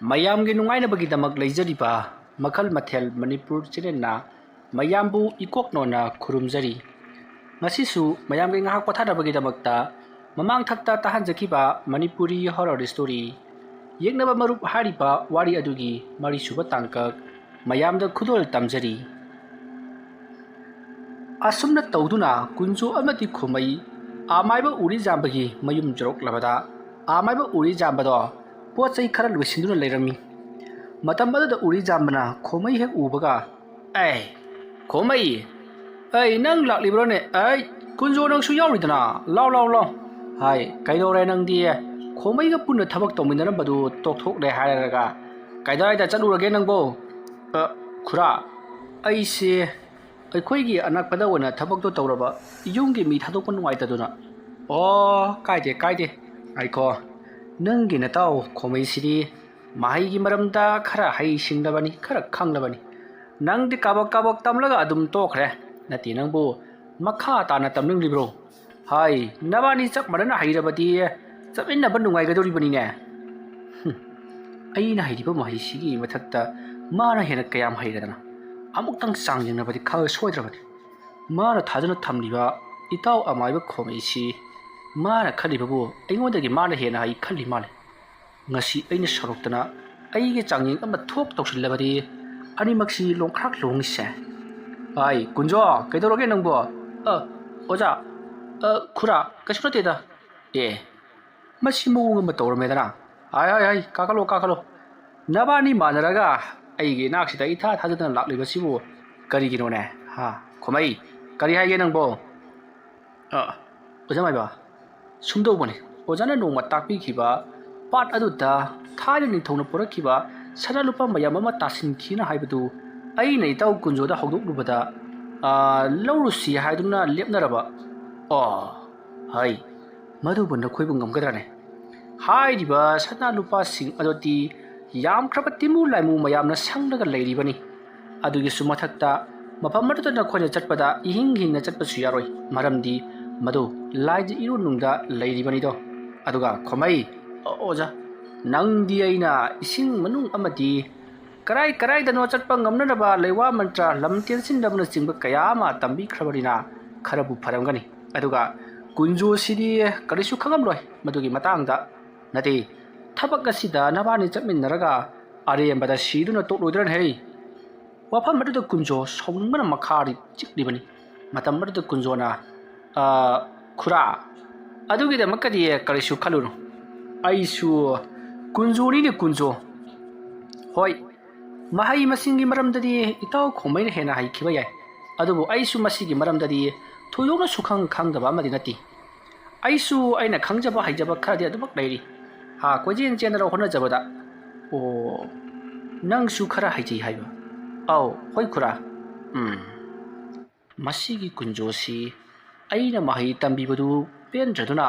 ꯃꯌꯥꯝꯒꯤ ꯅꯨꯡꯉꯥꯏꯅꯕꯒꯤꯗꯃꯛ ꯂꯩꯖꯔꯤꯕ ꯃꯈꯜ ꯃꯊꯦꯜ ꯃꯅꯤꯄꯨꯔ ꯆꯦꯅꯦꯜꯅ ꯃꯌꯥꯝꯕꯨ ꯏꯀꯣꯛꯅꯣꯅ ꯈꯨꯔꯨꯝꯖꯔꯤ꯫ ꯉꯁꯤꯁꯨ ꯃꯌꯥꯝꯒꯤ ꯉꯥꯏꯍꯥꯛ ꯄꯣꯊꯥꯅꯕꯒꯤꯗꯃꯛꯇ ꯃꯃꯥꯡꯊꯛꯇ ꯇꯥꯍꯟꯖꯈꯤꯕ ꯃꯅꯤꯄꯨꯔꯤ ꯍꯣꯔꯔ ꯁ꯭ꯇꯣꯔꯤ ꯌꯦꯛꯅꯕ ꯃꯔꯨꯞ ꯍꯥꯏꯔꯤꯕ ꯋꯥꯔꯤ ꯑꯗꯨꯒꯤ ꯃꯔꯤꯁꯨꯕ ꯇꯥꯡꯀꯛ ꯃꯌꯥꯝꯗ ꯈꯨꯗꯣꯜ ꯇꯝꯖꯔꯤ꯫ ꯑꯁꯨꯝꯅ ꯇꯧꯗꯨꯅ ꯀꯨꯟꯖꯣ ꯑꯃꯗꯤ ꯈꯣꯃꯩ ꯑꯃꯥꯏꯕ ꯎꯔꯤꯖꯥꯝꯕꯒꯤ ꯃꯌꯨꯝ ꯌꯧꯔꯛꯂꯕꯗ ꯑꯃꯥꯏꯕ ꯎꯔꯤꯖꯥꯝꯕꯗꯣ ꯄꯣꯠ ꯆꯩ ꯈꯔ ꯂꯣꯏꯁꯤꯟꯗꯨꯅ ꯂꯩꯔꯝꯃꯤ꯫ ꯃꯇꯝ ꯑꯗꯨꯗ ꯎꯔꯤꯖꯥꯝꯕꯅ ꯈꯣꯃꯩ ꯍꯦꯛ ꯎꯕꯒ ꯈꯣꯃꯩ, ꯅꯪ ꯂꯥꯛꯂꯤꯕ꯭ꯔꯣꯅꯦ? ꯀꯨꯟꯖꯣ ꯅꯪꯁꯨ ꯌꯥꯎꯔꯤꯗꯅ, ꯂꯥꯎ ꯂꯥꯎ ꯂꯥꯎ ꯍꯥꯏ ꯀꯩꯗꯧꯔꯦ ꯅꯪꯗꯤ? ꯈꯣꯃꯩꯒ ꯄꯨꯟꯅ ꯊꯕꯛ ꯇꯧꯃꯤꯟꯅꯔꯝꯕꯗꯨ ꯇꯣꯛꯊꯣꯛꯂꯦ ꯍꯥꯏꯔꯒ ꯀꯗꯥꯏꯗ ꯆꯠꯂꯨꯔꯒꯦ ꯅꯪꯕꯣ? ꯈꯨꯔꯥ, ꯑꯩꯁꯦ ꯑꯩꯈꯣꯏꯒꯤ ꯑꯅꯛꯄꯗ ꯑꯣꯏꯅ ꯊꯕꯛꯇꯣ ꯇꯧꯔꯕ, ꯌꯨꯝꯒꯤ ꯃꯤ ꯊꯥꯗꯣꯛꯄ ꯅꯨꯡꯉꯥꯏꯇꯗꯨꯅ꯫ ꯀꯥꯏꯗꯦ ꯀꯥꯏꯗꯦ, ꯉꯥꯏꯈꯣ, ꯅꯪꯒꯤ ꯅꯇꯥꯎ ꯈꯣꯃꯩꯁꯤꯗꯤ ꯃꯍꯩꯒꯤ ꯃꯔꯝꯗ ꯈꯔ ꯍꯩꯁꯤꯡꯂꯕꯅꯤ,ꯈꯔ ꯈꯪꯂꯕꯅꯤ꯫ ꯅꯪꯗꯤ ꯀꯥꯕꯛ ꯀꯥꯕꯛ ꯇꯝꯂꯒ ꯑꯗꯨꯝ ꯇꯣꯛꯈ꯭ꯔꯦ꯫ ꯅꯠꯇꯦ, ꯅꯪꯕꯨ ꯃꯈꯥ ꯇꯥꯅ ꯇꯝꯅꯤꯡꯂꯤꯕ꯭ꯔꯣ? ꯅꯕꯥꯅꯤ ꯆꯞ ꯃꯥꯟꯅꯅ ꯍꯩꯔꯕꯗꯤ ꯆꯠꯃꯤꯟꯅꯕ ꯅꯨꯡꯉꯥꯏꯒꯗꯧꯔꯤꯕꯅꯤꯅꯦ꯫ ꯑꯩꯅ ꯍꯩꯔꯤꯕ ꯃꯍꯩꯁꯤꯒꯤ ꯃꯊꯛꯇ ꯃꯥꯅ ꯍꯦꯟꯅ ꯀꯌꯥꯝ ꯍꯩꯔꯗꯅ? ꯑꯃꯨꯛꯇꯪ ꯆꯥꯡ ꯌꯦꯡꯅꯕꯗꯤ ꯁꯣꯏꯗ꯭ꯔꯕꯅꯤ꯫ ꯃꯥꯅ ꯊꯥꯖꯅ ꯊꯝꯂꯤꯕ ꯏꯇꯥꯎ ꯑꯃꯥꯏꯕ ꯈꯣꯃꯩꯁꯤ ꯃꯥꯅ ꯈꯜꯂꯤꯕꯕꯨ ꯑꯩꯉꯣꯟꯗꯒꯤ ꯃꯥꯅ ꯍꯦꯟꯅ ꯍꯩ ꯈꯜꯂꯤ ꯃꯥꯜꯂꯦ꯫ ꯉꯁꯤ ꯑꯩꯅ ꯁꯧꯔꯛꯇꯅ ꯑꯩꯒꯤ ꯆꯥꯡꯌꯦꯡ ꯑꯃ ꯊꯣꯛ ꯇꯧꯁꯤꯜꯂꯕꯗꯤ ꯑꯅꯤꯃꯛꯁꯤ ꯂꯣꯡꯈ꯭ꯔꯥꯛ ꯂꯣꯡꯉꯤꯁꯦ꯫ ꯀꯨꯟꯖꯣ, ꯀꯩꯗꯧꯔꯒꯦ ꯅꯪꯕꯣ? ꯑꯣꯖꯥ, ꯈꯨꯔꯥ, ꯀꯩꯁꯨ ꯅꯠꯇꯦꯗ꯫ ꯃꯁꯤ ꯃꯑꯣꯡ ꯑꯃ ꯇꯧꯔꯝꯃꯦꯗꯅ꯫ ꯀꯥꯈꯠꯂꯣ ꯀꯥꯈꯠꯂꯣ꯫ ꯅꯕꯥꯅꯤ ꯃꯥꯟꯅꯔꯒ ꯑꯩꯒꯤ ꯏꯅꯥꯛꯁꯤꯗ ꯏꯊꯥ ꯊꯥꯖꯗꯅ ꯂꯥꯛꯂꯤꯕꯁꯤꯕꯨ ꯀꯔꯤꯒꯤꯅꯣꯅꯦ? ꯈꯣꯃꯩ, ꯀꯔꯤ ꯍꯥꯏꯒꯦ ꯅꯪꯕꯣ? ꯑꯣꯖꯥ ꯃꯥꯏꯕ, ꯁꯨꯝꯗꯧꯕꯅꯤ, ꯑꯣꯖꯥꯅ ꯅꯣꯡꯃ ꯇꯥꯛꯄꯤꯈꯤꯕ ꯄꯥꯠ ꯑꯗꯨꯗ ꯊꯥꯏꯅ ꯅꯤꯡꯊꯧꯅ ꯄꯨꯔꯛꯈꯤꯕ ꯁꯅꯥ ꯂꯨꯄꯥ ꯃꯌꯥꯝ ꯑꯃ ꯇꯥꯁꯤꯟꯈꯤꯅ ꯍꯥꯏꯕꯗꯨ ꯑꯩꯅ ꯏꯇꯥꯎ ꯀꯨꯟꯖꯣꯗ ꯍꯧꯗꯣꯛꯂꯨꯕꯗ ꯂꯧꯔꯨꯁꯤ ꯍꯥꯏꯗꯨꯅ ꯂꯦꯞꯅꯔꯕ꯫ ꯃꯗꯨꯕꯨ ꯅꯈꯣꯏꯕꯨ ꯉꯝꯒꯗ꯭ꯔꯥꯅꯦ? ꯍꯥꯏꯔꯤꯕ ꯁꯅꯥ ꯂꯨꯄꯥꯁꯤꯡ ꯑꯗꯨꯗꯤ ꯌꯥꯝꯈ꯭ꯔꯕ ꯇꯤꯃꯨ ꯂꯥꯏꯃꯨ ꯃꯌꯥꯝꯅ ꯁꯪꯂꯒ ꯂꯩꯔꯤꯕꯅꯤ꯫ ꯑꯗꯨꯒꯤꯁꯨ ꯃꯊꯛꯇ ꯃꯐꯝ ꯑꯗꯨꯗ ꯅꯈꯣꯏꯅ ꯆꯠꯄꯗ ꯏꯍꯤꯡ ꯍꯤꯡꯅ ꯆꯠꯄꯁꯨ ꯌꯥꯔꯣꯏ, ꯃꯔꯝꯗꯤ ꯃꯗꯨ ꯂꯥꯏꯒꯤ ꯏꯔꯨꯅꯨꯡꯗ ꯂꯩꯔꯤꯕꯅꯤꯗꯣ꯫ ꯑꯗꯨꯒ ꯈꯣꯃꯩ, ꯑꯣꯖꯥ, ꯅꯪꯗꯤ ꯑꯩꯅ ꯏꯁꯤꯡ ꯃꯅꯨꯡ ꯑꯃꯗꯤ ꯀꯔꯥꯏꯗꯅꯣ ꯆꯠꯄ ꯉꯝꯅꯅꯕ ꯂꯩꯋꯥ ꯃꯟꯇ꯭ꯔ, ꯂꯝ ꯇꯦꯟꯁꯤꯟꯅꯕꯅꯆꯤꯡꯕ ꯀꯌా ꯑꯃ ꯇꯝꯕꯤꯈ꯭ꯔꯕꯅꯤꯅ ꯈꯔꯕꯨ ꯐꯔꯝꯒꯅꯤ꯫ ꯑꯗꯨꯒ ꯀꯨꯟꯖꯣꯁꯤꯗꯤ ꯀꯔꯤꯁꯨ ꯈꯪꯉꯝꯂꯣꯏ ꯃꯗꯨꯒꯤ ꯃꯇꯥꯡꯗ꯫ ꯅꯠꯇꯦ, ꯊꯕꯛ ꯑꯁꯤꯗ ꯅꯕꯥꯅꯤ ꯆꯠꯃꯤꯟꯅꯔꯒ ꯑꯔꯦꯝꯕꯗ ꯁꯤꯗꯨꯅ ꯇꯣꯛꯂꯣꯏꯗ꯭ꯔꯅꯦ? ꯋꯥꯐꯝ ꯑꯗꯨꯗ ꯀꯨꯟꯖꯣ ꯁꯥꯎꯅꯤꯡꯕꯅ ꯃꯈꯥꯗꯤ ꯆꯤꯛꯂꯤꯕꯅꯤ꯫ ꯃꯇꯝ ꯑꯗꯨꯗ ꯀꯨꯟꯖꯣꯅ, ꯈꯨꯔꯥ, ꯑꯗꯨꯒꯤꯗꯃꯛꯀꯗꯤ ꯀꯔꯤꯁꯨ ꯈꯜꯂꯨꯅꯨ, ꯑꯩꯁꯨ ꯀꯨꯟꯖꯣꯅꯤꯅꯦ, ꯀꯨꯟꯖꯣ꯫ ꯍꯣꯏ, ꯃꯍꯩ ꯃꯁꯤꯡꯒꯤ ꯃꯔꯝꯗꯗꯤ ꯏꯇꯥꯎ ꯈꯣꯃꯩꯅ ꯍꯦꯟꯅ ꯍꯩꯈꯤꯕ ꯌꯥꯏ, ꯑꯗꯨꯕꯨ ꯑꯩꯁꯨ ꯃꯁꯤꯒꯤ ꯃꯔꯝꯗꯗꯤ ꯊꯣꯏꯗꯣꯛꯅ ꯁꯨꯈꯪ ꯈꯪꯗꯕ ꯑꯃꯗꯤ ꯅꯠꯇꯦ꯫ ꯑꯩꯁꯨ ꯑꯩꯅ ꯈꯪꯖꯕ ꯍꯩꯖꯕ ꯈꯔꯗꯤ ꯑꯗꯨꯃꯛ ꯂꯩꯔꯤ, ꯀꯣꯏꯆꯦꯟ ꯆꯦꯟꯗꯅ ꯍꯣꯠꯅꯖꯕꯗ꯫ ꯅꯪꯁꯨ ꯈꯔ ꯍꯩꯖꯩ ꯍꯥꯏꯕ? ꯍꯣꯏ ꯈꯨꯔꯥ꯫ ꯃꯁꯤꯒꯤ ꯀꯨꯟꯖꯣꯁꯤ ꯑꯩꯅ ꯃꯍꯩ ꯇꯝꯕꯤꯕꯗꯨ ꯄꯦꯟꯗ꯭ꯔꯗꯨꯅ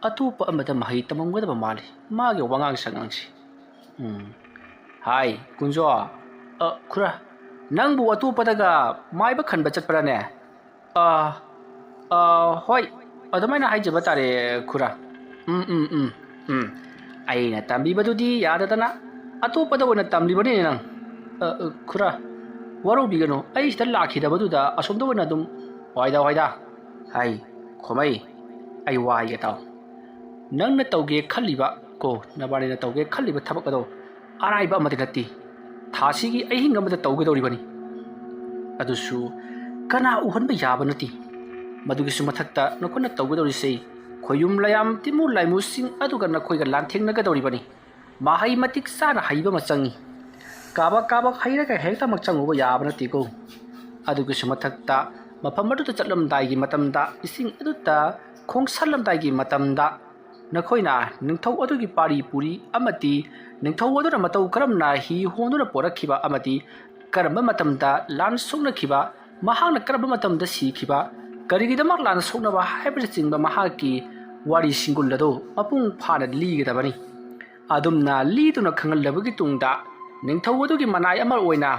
ꯑꯇꯣꯞꯄ ꯑꯃꯗ ꯃꯍꯩ ꯇꯝꯃꯝꯒꯗꯕ ꯃꯥꯜꯂꯤ, ꯃꯥꯒꯤ ꯋꯥꯉꯥꯡ ꯁꯉꯥꯡꯁꯤ꯫ ꯀꯨꯟꯖꯣ, ꯈꯨꯔꯥ, ꯅꯪꯕꯨ ꯑꯇꯣꯞꯄꯗꯒ ꯃꯥꯏꯕ ꯈꯟꯕ ꯆꯠꯄ꯭ꯔꯥꯅꯦ? ꯍꯣꯏ, ꯑꯗꯨꯃꯥꯏꯅ ꯍꯥꯏꯖꯕ ꯇꯥꯔꯦ ꯈꯨꯔꯥ꯫ ꯑꯩꯅ ꯇꯝꯕꯤꯕꯗꯨꯗꯤ ꯌꯥꯗꯗꯅ ꯑꯇꯣꯞꯄꯗ ꯑꯣꯏꯅ ꯇꯝꯂꯤꯕꯅꯤꯅꯦ ꯅꯪ꯫ ꯈꯨꯔꯥ, ꯋꯥꯔꯧꯕꯤꯒꯅꯨ, ꯑꯩ ꯁꯤꯗ ꯂꯥꯛꯈꯤꯗꯕꯗꯨꯗ ꯑꯁꯣꯝꯗ ꯑꯣꯏꯅ ꯑꯗꯨꯝ ꯍꯣꯏꯗ꯫ ꯈꯣꯃꯩ, ꯑꯩ ꯋꯥ ꯍꯥꯏꯒꯦ ꯇꯥꯎ꯫ ꯅꯪꯅ ꯇꯧꯒꯦ ꯈꯜꯂꯤꯕ ꯅꯕꯥꯅꯤꯅ ꯇꯧꯒꯦ ꯈꯜꯂꯤꯕ ꯊꯕꯛ ꯑꯗꯣ ꯑꯔꯥꯏꯕ ꯑꯃꯗꯤ ꯅꯠꯇꯦ, ꯊꯥꯁꯤꯒꯤ ꯑꯍꯤꯡ ꯑꯃꯗ ꯇꯧꯒꯗꯧꯔꯤꯕꯅꯤ꯫ ꯑꯗꯨꯁꯨ ꯀꯅꯥ ꯎꯍꯟꯕ ꯌꯥꯕ ꯅꯠꯇꯦ꯫ ꯃꯗꯨꯒꯤꯁꯨ ꯃꯊꯛꯇ ꯅꯈꯣꯏꯅ ꯇꯧꯒꯗꯧꯔꯤꯁꯦ ꯈꯣꯏꯌꯨꯝ ꯂꯌꯥꯝ ꯇꯤꯃꯨ ꯂꯥꯏꯃꯨꯁꯤꯡ ꯑꯗꯨꯒ ꯅꯈꯣꯏꯒ ꯂꯥꯟꯊꯦꯡꯅꯒꯗꯧꯔꯤꯕꯅꯤ꯫ ꯃꯍꯩ ꯃꯇꯤꯛ ꯆꯥꯅ ꯍꯩꯕ ꯑꯃ ꯆꯪꯏ, ꯀꯥꯕꯛ ꯍꯩꯔꯒ ꯍꯦꯛꯇꯃꯛ ꯆꯪꯉꯨꯕ ꯌꯥꯕ ꯅꯠꯇꯦꯀꯣ꯫ ꯑꯗꯨꯒꯤꯁꯨ ꯃꯊꯛꯇ ꯃꯐꯝ ꯑꯗꯨꯗ ꯆꯠꯂꯝꯗꯥꯏꯒꯤ ꯃꯇꯝꯗ, ꯏꯁꯤꯡ ꯑꯗꯨꯗ ꯈꯣꯡꯁꯜꯂꯝꯗꯥꯏꯒꯤ ꯃꯇꯝꯗ ꯅꯈꯣꯏꯅ ꯅꯤꯡꯊꯧ ꯑꯗꯨꯒꯤ ꯄꯥꯔꯤ ꯄꯨꯔꯤ ꯑꯃꯗꯤ ꯅꯤꯡꯊꯧ ꯑꯗꯨꯅ ꯃꯇꯧ ꯀꯔꯝꯅ ꯍꯤ ꯍꯣꯟꯗꯨꯅ ꯄꯣꯔꯛꯈꯤꯕ ꯑꯃꯗꯤ ꯀꯔꯝꯕ ꯃꯇꯝꯗ ꯂꯥꯟ ꯁꯣꯛꯅꯈꯤꯕ, ꯃꯍꯥꯛꯅ ꯀꯔꯝꯕ ꯃꯇꯝꯗ ꯁꯤꯈꯤꯕ, ꯀꯔꯤꯒꯤꯗꯃꯛ ꯂꯥꯟ ꯁꯣꯛꯅꯕ ꯍꯥꯏꯕꯅꯆꯤꯡꯕ ꯃꯍꯥꯛꯀꯤ ꯋꯥꯔꯤ ꯁꯤꯡꯒꯨꯜ ꯑꯗꯨ ꯃꯄꯨꯡ ꯐꯥꯅ ꯂꯤꯒꯗꯕꯅꯤ꯫ ꯑꯗꯨꯝꯅ ꯂꯤꯗꯨꯅ ꯈꯪꯍꯜꯂꯕꯒꯤ ꯇꯨꯡꯗ ꯅꯤꯡꯊꯧ ꯑꯗꯨꯒꯤ ꯃꯅꯥꯏ ꯑꯃ ꯑꯣꯏꯅ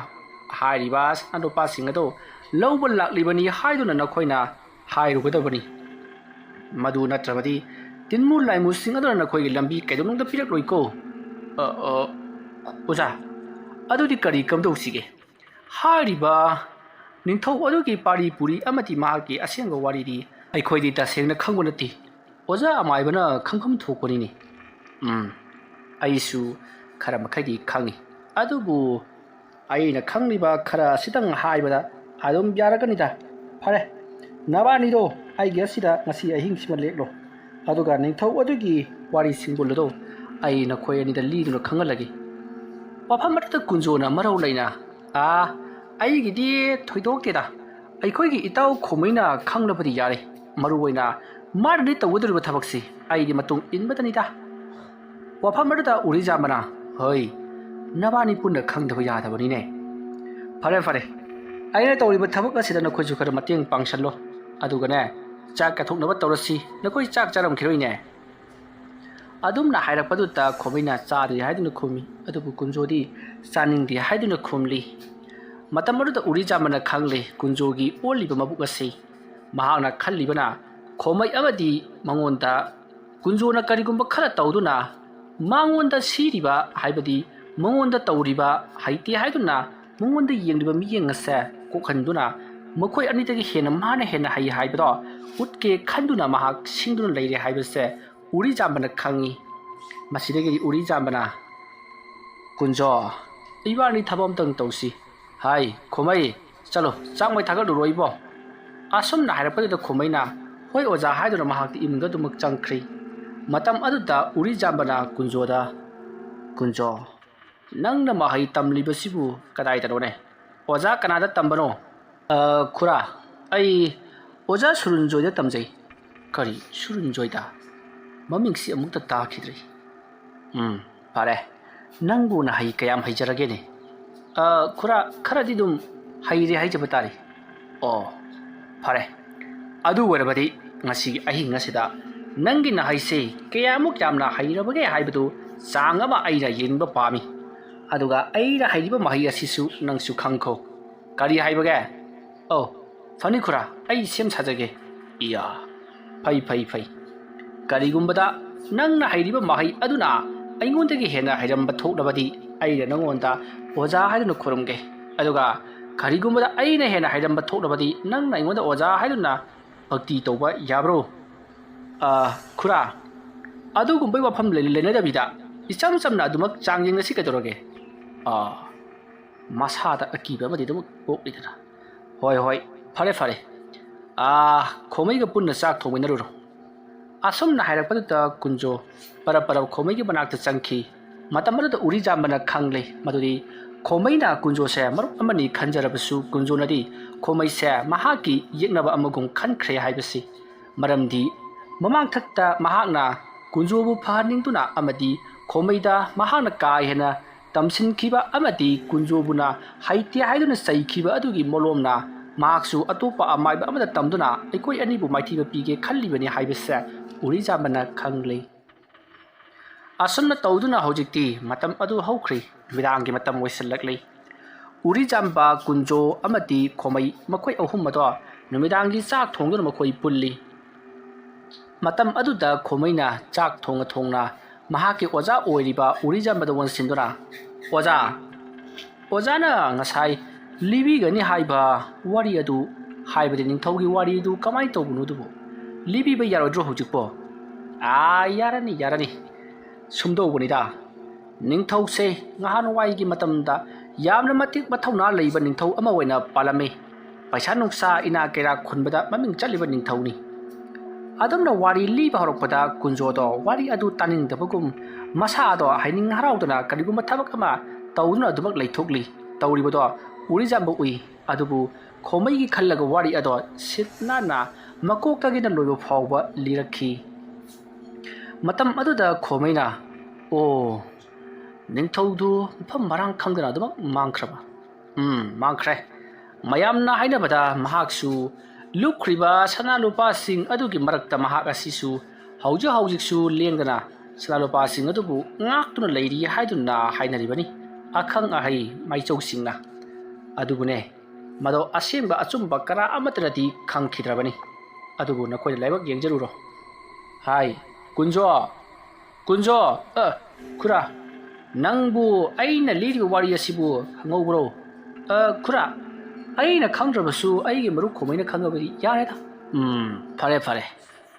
ꯍꯥꯏꯔꯤꯕ ꯁꯅꯥ ꯂꯨꯄꯥꯁꯤꯡ ꯑꯗꯨ ꯂꯧꯕ ꯂꯥꯛꯂꯤꯕꯅꯤ ꯍꯥꯏꯗꯨꯅ ꯅꯈꯣꯏꯅ ꯍꯥꯏꯔꯨꯒꯗꯕꯅꯤ꯫ ꯃꯗꯨ ꯅꯠꯇ꯭ꯔꯕꯗꯤ ꯇꯤꯟꯃꯨ ꯂꯥꯏꯃꯨꯁꯤꯡ ꯑꯗꯨꯅ ꯅꯈꯣꯏꯒꯤ ꯂꯝꯕꯤ ꯀꯩꯗꯧꯅꯨꯡꯗ ꯄꯤꯔꯛꯂꯣꯏꯀꯣ꯫ ꯑꯣꯖꯥ ꯑꯗꯨꯗꯤ ꯀꯔꯤ ꯀꯝꯗꯧꯁꯤꯒꯦ ꯍꯥꯏꯔꯤꯕ ꯅꯤꯡꯊꯧ ꯑꯗꯨꯒꯤ ꯄꯥꯔꯤ ꯄꯨꯔꯤ ꯑꯃꯗꯤ ꯃꯍꯥꯛꯀꯤ ꯑꯁꯦꯡꯕ ꯋꯥꯔꯤꯗꯤ ꯑꯩꯈꯣꯏꯗꯤ ꯇꯁꯦꯡꯅ ꯈꯪꯕ ꯅꯠꯇꯦ ꯑꯣꯖꯥ ꯑꯃꯥꯏꯕꯅ ꯈꯪꯐꯝ ꯊꯣꯛꯄꯅꯤꯅꯦ ꯑꯩꯁꯨ ꯈꯔ ꯃꯈꯩꯗꯤ ꯈꯪꯉꯤ ꯑꯗꯨꯕꯨ ꯑꯩꯅ ꯈꯪꯂꯤꯕ ꯈꯔ ꯑꯁꯤꯇꯪ ꯍꯥꯏꯕꯗ ꯑꯗꯨꯝ ꯌꯥꯔꯒꯅꯤꯗ ꯐꯔꯦ ꯅꯕꯥꯅꯤꯗꯣ ꯑꯩꯒꯤ ꯑꯁꯤꯗ ꯉꯁꯤ ꯑꯍꯤꯡꯁꯤꯃ ꯂꯦꯛꯂꯣ ꯑꯗꯨꯒ ꯅꯤꯡꯊꯧ ꯑꯗꯨꯒꯤ ꯋꯥꯔꯤ ꯁꯤꯡꯕꯨꯜ ꯑꯗꯣ ꯑꯩ ꯅꯈꯣꯏ ꯑꯅꯤꯗ ꯂꯤꯗꯨꯅ ꯈꯪꯍꯜꯂꯒꯦ ꯋꯥꯐꯝ ꯑꯗꯨꯗ ꯀꯨꯟꯖꯣꯅ ꯃꯔꯧ ꯂꯩꯅ ꯑꯩꯒꯤꯗꯤ ꯊꯣꯏꯗꯣꯛꯇꯦꯗ ꯑꯩꯈꯣꯏꯒꯤ ꯏꯇꯥꯎ ꯈꯣꯃꯩꯅ ꯈꯪꯂꯕꯗꯤ ꯌꯥꯔꯦ ꯃꯔꯨꯑꯣꯏꯅ ꯃꯥꯅꯗꯤ ꯇꯧꯒꯗꯧꯔꯤꯕ ꯊꯕꯛꯁꯤ ꯑꯩꯒꯤ ꯃꯇꯨꯡ ꯏꯟꯕꯗꯅꯤꯗ ꯋꯥꯐꯝ ꯑꯗꯨꯗ ꯎꯔꯤꯖꯥꯝꯕꯅ ꯍꯣꯏ ꯅꯕꯥꯅꯤ ꯄꯨꯟꯅ ꯈꯪꯗꯕ ꯌꯥꯗꯕꯅꯤꯅꯦ ꯐꯔꯦ ꯐꯔꯦ ꯑꯩꯅ ꯇꯧꯔꯤꯕ ꯊꯕꯛ ꯑꯁꯤꯗ ꯅꯈꯣꯏꯁꯨ ꯈꯔ ꯃꯇꯦꯡ ꯄꯥꯡꯁꯜꯂꯣ ꯑꯗꯨꯒꯅꯦ ꯆꯥꯛ ꯀꯠꯊꯣꯛꯅꯕ ꯇꯧꯔꯁꯤ ꯅꯈꯣꯏ ꯆꯥꯛ ꯆꯥꯔꯝꯈꯤꯔꯣꯏꯅꯦ ꯑꯗꯨꯝꯅ ꯍꯥꯏꯔꯛꯄꯗꯨꯗ ꯈꯣꯃꯩꯅ ꯆꯥꯗ꯭ꯔꯤ ꯍꯥꯏꯗꯨꯅ ꯈꯨꯝꯃꯤ ꯑꯗꯨꯕꯨ ꯀꯨꯟꯖꯣꯗꯤ ꯆꯥꯅꯤꯡꯗꯦ ꯍꯥꯏꯗꯨꯅ ꯈꯨꯝꯂꯤ ꯃꯇꯝ ꯑꯗꯨꯗ ꯎꯔꯤꯖꯥꯝꯕꯅ ꯈꯪꯂꯦ ꯀꯨꯟꯖꯣꯒꯤ ꯑꯣꯜꯂꯤꯕ ꯃꯕꯨꯛ ꯑꯁꯤ ꯃꯍꯥꯛꯅ ꯈꯜꯂꯤꯕꯅ ꯈꯣꯃꯩ ꯑꯃꯗꯤ ꯃꯉꯣꯟꯗ ꯀꯨꯟꯖꯣꯅ ꯀꯔꯤꯒꯨꯝꯕ ꯈꯔ ꯇꯧꯗꯨꯅ ꯃꯉꯣꯟꯗ ꯁꯤꯔꯤꯕ ꯍꯥꯏꯕꯗꯤ ꯃꯉꯣꯟꯗ ꯇꯧꯔꯤꯕ ꯍꯩꯇꯦ ꯍꯥꯏꯗꯨꯅ ꯃꯉꯣꯟꯗ ꯌꯦꯡꯂꯤꯕ ꯃꯤꯠꯌꯦꯡ ꯑꯁꯦ ꯀꯣꯛꯍꯟꯗꯨꯅ ꯃꯈꯣꯏ ꯑꯅꯤꯗꯒꯤ ꯍꯦꯟꯅ ꯃꯥꯅ ꯍꯦꯟꯅ ꯍꯩ ꯍꯥꯏꯕꯗꯣ ꯎꯠꯀꯦ ꯈꯟꯗꯨꯅ ꯃꯍꯥꯛ ꯁꯤꯡꯗꯨꯅ ꯂꯩꯔꯦ ꯍꯥꯏꯕꯁꯦ ꯎꯔꯤꯖꯥꯝꯕꯅ ꯈꯪꯉꯤ ꯃꯁꯤꯗꯒꯤ ꯎꯔꯤꯖꯥꯝꯕꯅ ꯀꯨꯟꯖꯣ ꯏꯕꯥꯅꯤ ꯊꯕꯛ ꯑꯃꯇꯪ ꯇꯧꯁꯤ ꯍꯥꯏ ꯈꯣꯃꯩ ꯆꯠꯂꯣ ꯆꯥꯛ ꯃꯩ ꯊꯥꯒꯠꯂꯨꯔꯣ ꯏꯕꯣ ꯑꯁꯨꯝꯅ ꯍꯥꯏꯔꯛꯄꯗꯨꯗ ꯈꯣꯃꯩꯅ ꯍꯣꯏ ꯑꯣꯖꯥ ꯍꯥꯏꯗꯨꯅ ꯃꯍꯥꯛꯇꯤ ꯏꯃꯨꯡꯗ ꯑꯗꯨꯃꯛ ꯆꯪꯈ꯭ꯔꯤ ꯃꯇꯝ ꯑꯗꯨꯗ ꯎꯔꯤꯖꯥꯝꯕꯅ ꯀꯨꯟꯖꯣꯗ ꯀꯨꯟꯖꯣ ꯅꯪꯅ ꯃꯍꯩ ꯇꯝꯂꯤꯕꯁꯤꯕꯨ ꯀꯗꯥꯏꯗꯅꯣꯅꯦ ꯑꯣꯖꯥ ꯀꯅꯥꯗ ꯇꯝꯕꯅꯣ ꯈꯨꯔꯥ ꯑꯩ ꯑꯣꯖꯥ ꯁꯨꯔꯨꯟꯖꯣꯏꯗ ꯇꯝꯖꯩ ꯀꯔꯤ ꯁꯨꯔꯨꯟꯖꯣꯏꯗ ꯃꯃꯤꯡꯁꯤ ꯑꯃꯨꯛꯇ ꯇꯥꯈꯤꯗ꯭ꯔꯤ ꯐꯔꯦ ꯅꯪꯕꯨ ꯅꯍꯩ ꯀꯌꯥꯝ ꯍꯩꯖꯔꯒꯦꯅꯦ ꯈꯨꯔꯥ ꯈꯔꯗꯤ ꯑꯗꯨꯝ ꯍꯩꯔꯦ ꯍꯥꯏꯖꯕ ꯇꯥꯔꯦ ꯑꯣ ꯐꯔꯦ ꯑꯗꯨ ꯑꯣꯏꯔꯕꯗꯤ ꯉꯁꯤꯒꯤ ꯑꯍꯤꯡ ꯑꯁꯤꯗ ꯅꯪꯒꯤ ꯅꯍꯩꯁꯦ ꯀꯌꯥꯃꯨꯛ ꯌꯥꯝꯅ ꯍꯩꯔꯕꯒꯦ ꯍꯥꯏꯕꯗꯨ ꯆꯥꯡ ꯑꯃ ꯑꯩꯅ ꯌꯦꯡꯕ ꯄꯥꯝꯃꯤ ꯑꯗꯨꯒ ꯑꯩꯅ ꯍꯩꯔꯤꯕ ꯃꯍꯩ ꯑꯁꯤꯁꯨ ꯅꯪꯁꯨ ꯈꯪꯈꯣ ꯀꯔꯤ ꯍꯥꯏꯕꯒꯦ ꯑꯧ ꯐꯅꯤ ꯈꯨꯔꯥ ꯑꯩ ꯁꯦꯝ ꯁꯥꯖꯒꯦ ꯏꯌꯥ ꯐꯩ ꯀꯔꯤꯒꯨꯝꯕꯗ ꯅꯪꯅ ꯍꯩꯔꯤꯕ ꯃꯍꯩ ꯑꯗꯨꯅ ꯑꯩꯉꯣꯟꯗꯒꯤ ꯍꯦꯟꯅ ꯍꯩꯔꯝꯕ ꯊꯣꯛꯂꯕꯗꯤ ꯑꯩꯅ ꯅꯪꯉꯣꯟꯗ ꯑꯣꯖꯥ ꯍꯥꯏꯗꯨꯅ ꯈꯨꯔꯨꯝꯒꯦ ꯑꯗꯨꯒ ꯀꯔꯤꯒꯨꯝꯕꯗ ꯑꯩꯅ ꯍꯦꯟꯅ ꯍꯩꯔꯝꯕ ꯊꯣꯛꯂꯕꯗꯤ ꯅꯪꯅ ꯑꯩꯉꯣꯟꯗ ꯑꯣꯖꯥ ꯍꯥꯏꯗꯨꯅ ꯚꯛꯇꯤ ꯇꯧꯕ ꯌꯥꯕ꯭ꯔꯣ ꯈꯨꯔꯥ ꯑꯗꯨꯒꯨꯝꯕꯒꯤ ꯋꯥꯐꯝ ꯂꯩꯅꯗꯕꯤꯗ ꯏꯆꯝ ꯆꯝꯅ ꯑꯗꯨꯃꯛ ꯆꯥꯡ ꯌꯦꯡꯉꯁꯤ ꯀꯩꯗꯧꯔꯒꯦ ꯃꯁꯥꯗ ꯑꯀꯤꯕ ꯑꯃꯗꯤ ꯑꯗꯨꯃꯛ ꯄꯣꯛꯂꯤꯗꯅ ꯍꯣꯏ ꯐꯔꯦ ꯈꯣꯃꯩꯒ ꯄꯨꯟꯅ ꯆꯥꯛ ꯊꯣꯡꯃꯤꯟꯅꯔꯨꯔꯣ ꯑꯁꯨꯝꯅ ꯍꯥꯏꯔꯛꯄꯗꯨꯗ ꯀꯨꯟꯖꯣ ꯄꯔꯞ ꯈꯣꯃꯩꯒꯤ ꯃꯅꯥꯛꯇ ꯆꯪꯈꯤ ꯃꯇꯝ ꯑꯗꯨꯗ ꯎꯔꯤꯖꯥꯝꯕꯅ ꯈꯪꯂꯦ ꯃꯗꯨꯗꯤ ꯈꯣꯃꯩꯅ ꯀꯨꯟꯖꯣꯁꯦ ꯃꯔꯨꯞ ꯑꯃꯅꯤ ꯈꯟꯖꯔꯕꯁꯨ ꯀꯨꯟꯖꯣꯅꯗꯤ ꯈꯣꯃꯩꯁꯦ ꯃꯍꯥꯛꯀꯤ ꯌꯦꯛꯅꯕ ꯑꯃꯒꯨꯝ ꯈꯟꯈ꯭ꯔꯦ ꯍꯥꯏꯕꯁꯤ ꯃꯔꯝꯗꯤ ꯃꯃꯥꯡꯊꯛꯇ ꯃꯍꯥꯛꯅ ꯀꯨꯟꯖꯣꯕꯨ ꯐꯍꯟꯅꯤꯡꯗꯨꯅ ꯑꯃꯗꯤ ꯈꯣꯃꯩꯗ ꯃꯍꯥꯛꯅ ꯀꯥ ꯍꯦꯟꯅ ꯇꯝꯁꯤꯟꯈꯤꯕ ꯑꯃꯗꯤ ꯀꯨꯟꯖꯣꯕꯨꯅ ꯍꯩꯇꯦ ꯍꯥꯏꯗꯨꯅ ꯆꯩꯈꯤꯕ ꯑꯗꯨꯒꯤ ꯃꯣꯂꯣꯝꯅ ꯃꯍꯥꯛꯁꯨ ꯑꯇꯣꯞꯄ ꯑꯃꯥꯏꯕ ꯑꯃꯗ ꯇꯝꯗꯨꯅ ꯑꯩꯈꯣꯏ ꯑꯅꯤꯕꯨ ꯃꯥꯏꯊꯤꯕ ꯄꯤꯒꯦ ꯈꯜꯂꯤꯕꯅꯤ ꯍꯥꯏꯕꯁꯦ ꯎꯔꯤꯖꯥꯝꯕꯅ ꯈꯪꯂꯦ ꯑꯁꯨꯝꯅ ꯇꯧꯗꯨꯅ ꯍꯧꯖꯤꯛꯇꯤ ꯃꯇꯝ ꯑꯗꯨ ꯍꯧꯈ꯭ꯔꯤ ꯅꯨꯃꯤꯗꯥꯡꯒꯤ ꯃꯇꯝ ꯑꯣꯏꯁꯤꯜꯂꯛꯂꯤ ꯎꯔꯤꯖꯥꯝꯕ ꯀꯨꯟꯖꯣ ꯑꯃꯗꯤ ꯈꯣꯃꯩ ꯃꯈꯣꯏ ꯑꯍꯨꯝ ꯑꯗꯣ ꯅꯨꯃꯤꯗꯥꯡꯒꯤ ꯆꯥꯛ ꯊꯣꯡꯗꯨꯅ ꯃꯈꯣꯏ ꯄꯨꯜꯂꯤ ꯃꯇꯝ ꯑꯗꯨꯗ ꯈꯣꯃꯩꯅ ꯆꯥꯛ ꯊꯣꯡꯅ ꯃꯍꯥꯛꯀꯤ ꯑꯣꯖꯥ ꯑꯣꯏꯔꯤꯕ ꯎꯔꯤꯖꯥꯝꯕꯗ ꯑꯣꯟꯁꯤꯟꯗꯨꯅ ꯑꯣꯖꯥꯅ ꯉꯁꯥꯏ ꯂꯤꯕꯤꯒꯅꯤ ꯍꯥꯏꯕ ꯋꯥꯔꯤ ꯑꯗꯨ ꯍꯥꯏꯕꯗꯤ ꯅꯤꯡꯊꯧꯒꯤ ꯋꯥꯔꯤ ꯑꯗꯨ ꯀꯃꯥꯏꯅ ꯇꯧꯕꯅꯣ ꯑꯗꯨꯕꯨ ꯂꯤꯕꯤꯕ ꯌꯥꯔꯣꯏꯗ꯭ꯔꯣ ꯍꯧꯖꯤꯛꯄꯣ ꯌꯥꯔꯅꯤ ꯁꯨꯝꯗꯧꯕꯅꯤꯗ ꯅꯤꯡꯊꯧꯁꯦ ꯅꯍꯥꯟꯋꯥꯏꯒꯤ ꯃꯇꯝꯗ ꯌꯥꯝꯅ ꯃꯇꯤꯛ ꯃꯊꯧꯅꯥ ꯂꯩꯕ ꯅꯤꯡꯊꯧ ꯑꯃ ꯑꯣꯏꯅ ꯄꯥꯜꯂꯝꯃꯤ ꯄꯩꯁꯥ ꯅꯨꯡꯁꯥ ꯏꯅꯥ ꯀꯩꯔꯥꯛ ꯈꯨꯟꯕꯗ ꯃꯃꯤꯡ ꯆꯠꯂꯤꯕ ꯅꯤꯡꯊꯧꯅꯤ ꯑꯗꯨꯝꯅ ꯋꯥꯔꯤ ꯂꯤꯕ ꯍꯧꯔꯛꯄꯗ ꯀꯨꯟꯖꯣꯗꯣ ꯋꯥꯔꯤ ꯑꯗꯨ ꯇꯥꯅꯤꯡꯗꯕꯒꯨꯝ ꯃꯁꯥꯗꯣ ꯍꯩꯅꯤꯡ ꯍꯔꯥꯎꯗꯅ ꯀꯔꯤꯒꯨꯝꯕ ꯊꯕꯛ ꯑꯃ ꯇꯧꯗꯨꯅ ꯑꯗꯨꯃꯛ ꯂꯩꯊꯣꯛꯂꯤ ꯇꯧꯔꯤꯕꯗꯣ ꯎꯔꯤꯖꯥꯝꯕ ꯎꯏ ꯑꯗꯨꯕꯨ ꯈꯣꯃꯩꯒꯤ ꯈꯜꯂꯒ ꯋꯥꯔꯤ ꯑꯗꯣ ꯁꯤꯠ ꯅꯥꯟꯅ ꯃꯀꯣꯛꯇꯒꯤꯅ ꯂꯣꯏꯕ ꯐꯥꯎꯕ ꯂꯤꯔꯛꯈꯤ ꯃꯇꯝ ꯑꯗꯨꯗ ꯈꯣꯃꯩꯅ ꯅꯤꯡꯊꯧꯗꯨ ꯃꯐꯝ ꯃꯔꯥꯡ ꯈꯪꯗꯅ ꯑꯗꯨꯃꯛ ꯃꯥꯡꯈ꯭ꯔꯕ ꯃꯥꯡꯈ꯭ꯔꯦ ꯃꯌꯥꯝꯅ ꯍꯥꯏꯅꯕꯗ ꯃꯍꯥꯛꯁꯨ ꯂꯨꯞꯈ꯭ꯔꯤꯕ ꯁꯅꯥ ꯂꯨꯄꯥꯁꯤꯡ ꯑꯗꯨꯒꯤ ꯃꯔꯛꯇ ꯃꯍꯥꯛ ꯑꯁꯤꯁꯨ ꯍꯧꯖꯤꯛꯁꯨ ꯂꯦꯡꯗꯅ ꯁꯅꯥ ꯂꯨꯄꯥꯁꯤꯡ ꯑꯗꯨꯕꯨ ꯉꯥꯛꯇꯨꯅ ꯂꯩꯔꯤ ꯍꯥꯏꯗꯨꯅ ꯍꯥꯏꯅꯔꯤꯕꯅꯤ ꯑꯈꯪ ꯑꯍꯩ ꯃꯥꯏꯆꯧꯁꯤꯡꯅ ꯑꯗꯨꯕꯨꯅꯦ ꯃꯗꯣ ꯑꯁꯦꯡꯕ ꯑꯆꯨꯝꯕ ꯀꯅꯥ ꯑꯃꯠꯇꯅꯗꯤ ꯈꯪꯈꯤꯗ꯭ꯔꯕꯅꯤ ꯑꯗꯨꯕꯨ ꯅꯈꯣꯏꯅ ꯂꯥꯏꯕꯛ ꯌꯦꯡꯖꯔꯨꯔꯣ ꯍꯥꯏ ꯀꯨꯟꯖꯣ ꯈꯨꯔꯥ ꯅꯪꯕꯨ ꯑꯩꯅ ꯂꯤꯔꯤꯕ ꯋꯥꯔꯤ ꯑꯁꯤꯕꯨ ꯈꯪꯍꯧꯕ꯭ꯔꯣ? ꯈꯨꯔꯥ, ꯑꯩꯅ ꯈꯪꯗ꯭ꯔꯕꯁꯨ ꯑꯩꯒꯤ ꯃꯔꯨꯞ ꯈꯣꯃꯩꯅ ꯈꯪꯉꯕꯗꯤ ꯌꯥꯔꯦꯗ. ꯐꯔꯦ ꯐꯔꯦ.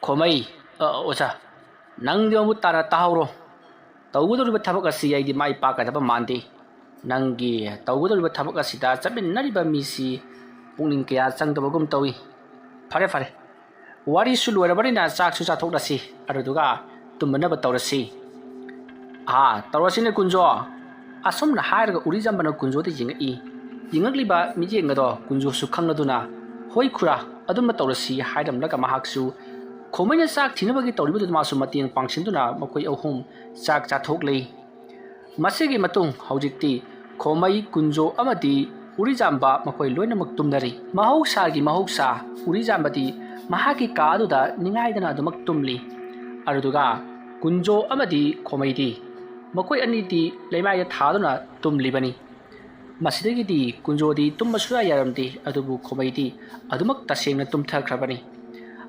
ꯈꯣꯃꯩ, ꯑꯣꯖꯥ, ꯅꯪꯗꯤ ꯃꯃꯨꯠ ꯇꯥꯅ ꯇꯥꯍꯧꯔꯣ. ꯇꯧꯒꯗꯧꯔꯤꯕ ꯊꯕꯛ ꯑꯁꯤ ꯑꯩꯗꯤ ꯃꯥꯏ ꯄꯥꯛꯀꯗꯕ ꯃꯥꯟꯗꯦ. ꯅꯪꯒꯤ ꯇꯧꯒꯗꯧꯔꯤꯕ ꯊꯕꯛ ꯑꯁꯤꯗ ꯆꯠꯃꯤꯟꯅꯔꯤꯕ ꯃꯤꯁꯤ ꯄꯨꯛꯅꯤꯡ ꯀꯌꯥ ꯆꯪꯗꯕꯒꯨꯝ ꯇꯧꯏ. ꯐꯔꯦ ꯐꯔꯦ. ꯋꯥꯔꯤꯁꯨ ꯂꯣꯏꯔꯕꯅꯤꯅ ꯆꯥꯛꯁꯨ ꯆꯥꯊꯣꯛꯂꯁꯤ, ꯑꯗꯨꯗꯨꯒ ꯇꯨꯝꯃꯅꯕ ꯇꯧꯔꯁꯤ. ꯇꯧꯔꯁꯤꯅꯦ ꯀꯨꯟꯖꯣ. ꯑꯁꯨꯝꯅ ꯍꯥꯏꯔꯒ ꯎꯔꯤꯖꯝꯕꯅ ꯀꯨꯟꯖꯣꯗ ꯌꯦꯡꯉꯛꯏ. ꯌꯦꯡꯉꯛꯂꯤꯕ ꯃꯤꯠꯌꯦꯡ ꯑꯗꯣ ꯀꯨꯟꯖꯣꯁꯨ ꯈꯪꯂꯗꯨꯅ ꯍꯣꯏ ꯈꯨꯔꯥ, ꯑꯗꯨꯝꯅ ꯇꯧꯔꯁꯤ ꯍꯥꯏꯔꯝꯂꯒ ꯃꯍꯥꯛꯁꯨ ꯈꯣꯃꯩꯅ ꯆꯥꯛ ꯊꯤꯅꯕꯒꯤ ꯇꯧꯔꯤꯕꯗꯨꯗ ꯃꯥꯁꯨ ꯃꯇꯦꯡ ꯄꯥꯡꯁꯤꯟꯗꯨꯅ ꯃꯈꯣꯏ ꯑꯍꯨꯝ ꯆꯥꯛ ꯆꯥꯊꯣꯛꯂꯤ. ꯃꯁꯤꯒꯤ ꯃꯇꯨꯡ ꯍꯧꯖꯤꯛꯇꯤ ꯈꯣꯃꯩ, ꯀꯨꯟꯖꯣ ꯑꯃꯗꯤ ꯎꯔꯤꯖꯥꯝꯕ ꯃꯈꯣꯏ ꯂꯣꯏꯅꯃꯛ ꯇꯨꯝꯅꯔꯤ. ꯃꯍꯧꯁꯥꯒꯤ ꯃꯍꯧꯁꯥ ꯎꯔꯤꯖꯥꯝꯕꯗꯤ ꯃꯍꯥꯛꯀꯤ ꯀꯥ ꯑꯗꯨꯗ ꯅꯤꯡꯉꯥꯏꯗꯅ ꯑꯗꯨꯃꯛ ꯇꯨꯝꯂꯤ. ꯑꯗꯨꯗꯨꯒ ꯀꯨꯟꯖꯣ ꯑꯃꯗꯤ ꯈꯣꯃꯩꯗꯤ ꯃꯈꯣꯏ ꯑꯅꯤꯗꯤ ꯂꯩꯃꯥꯏꯗ ꯊꯥꯗꯨꯅ ꯇꯨꯝꯂꯤꯕꯅꯤ. ꯃꯁꯤꯗꯒꯤꯗꯤ ꯀꯨꯟꯖꯣꯗꯤ ꯇꯨꯝꯕ ꯁꯨꯡꯌꯥ ꯌꯥꯔꯝꯗꯦ, ꯑꯗꯨꯕꯨ ꯈꯣꯃꯩꯗꯤ ꯑꯗꯨꯃꯛ ꯇꯁꯦꯡꯅ ꯇꯨꯝꯊꯈ꯭ꯔꯕꯅꯤ.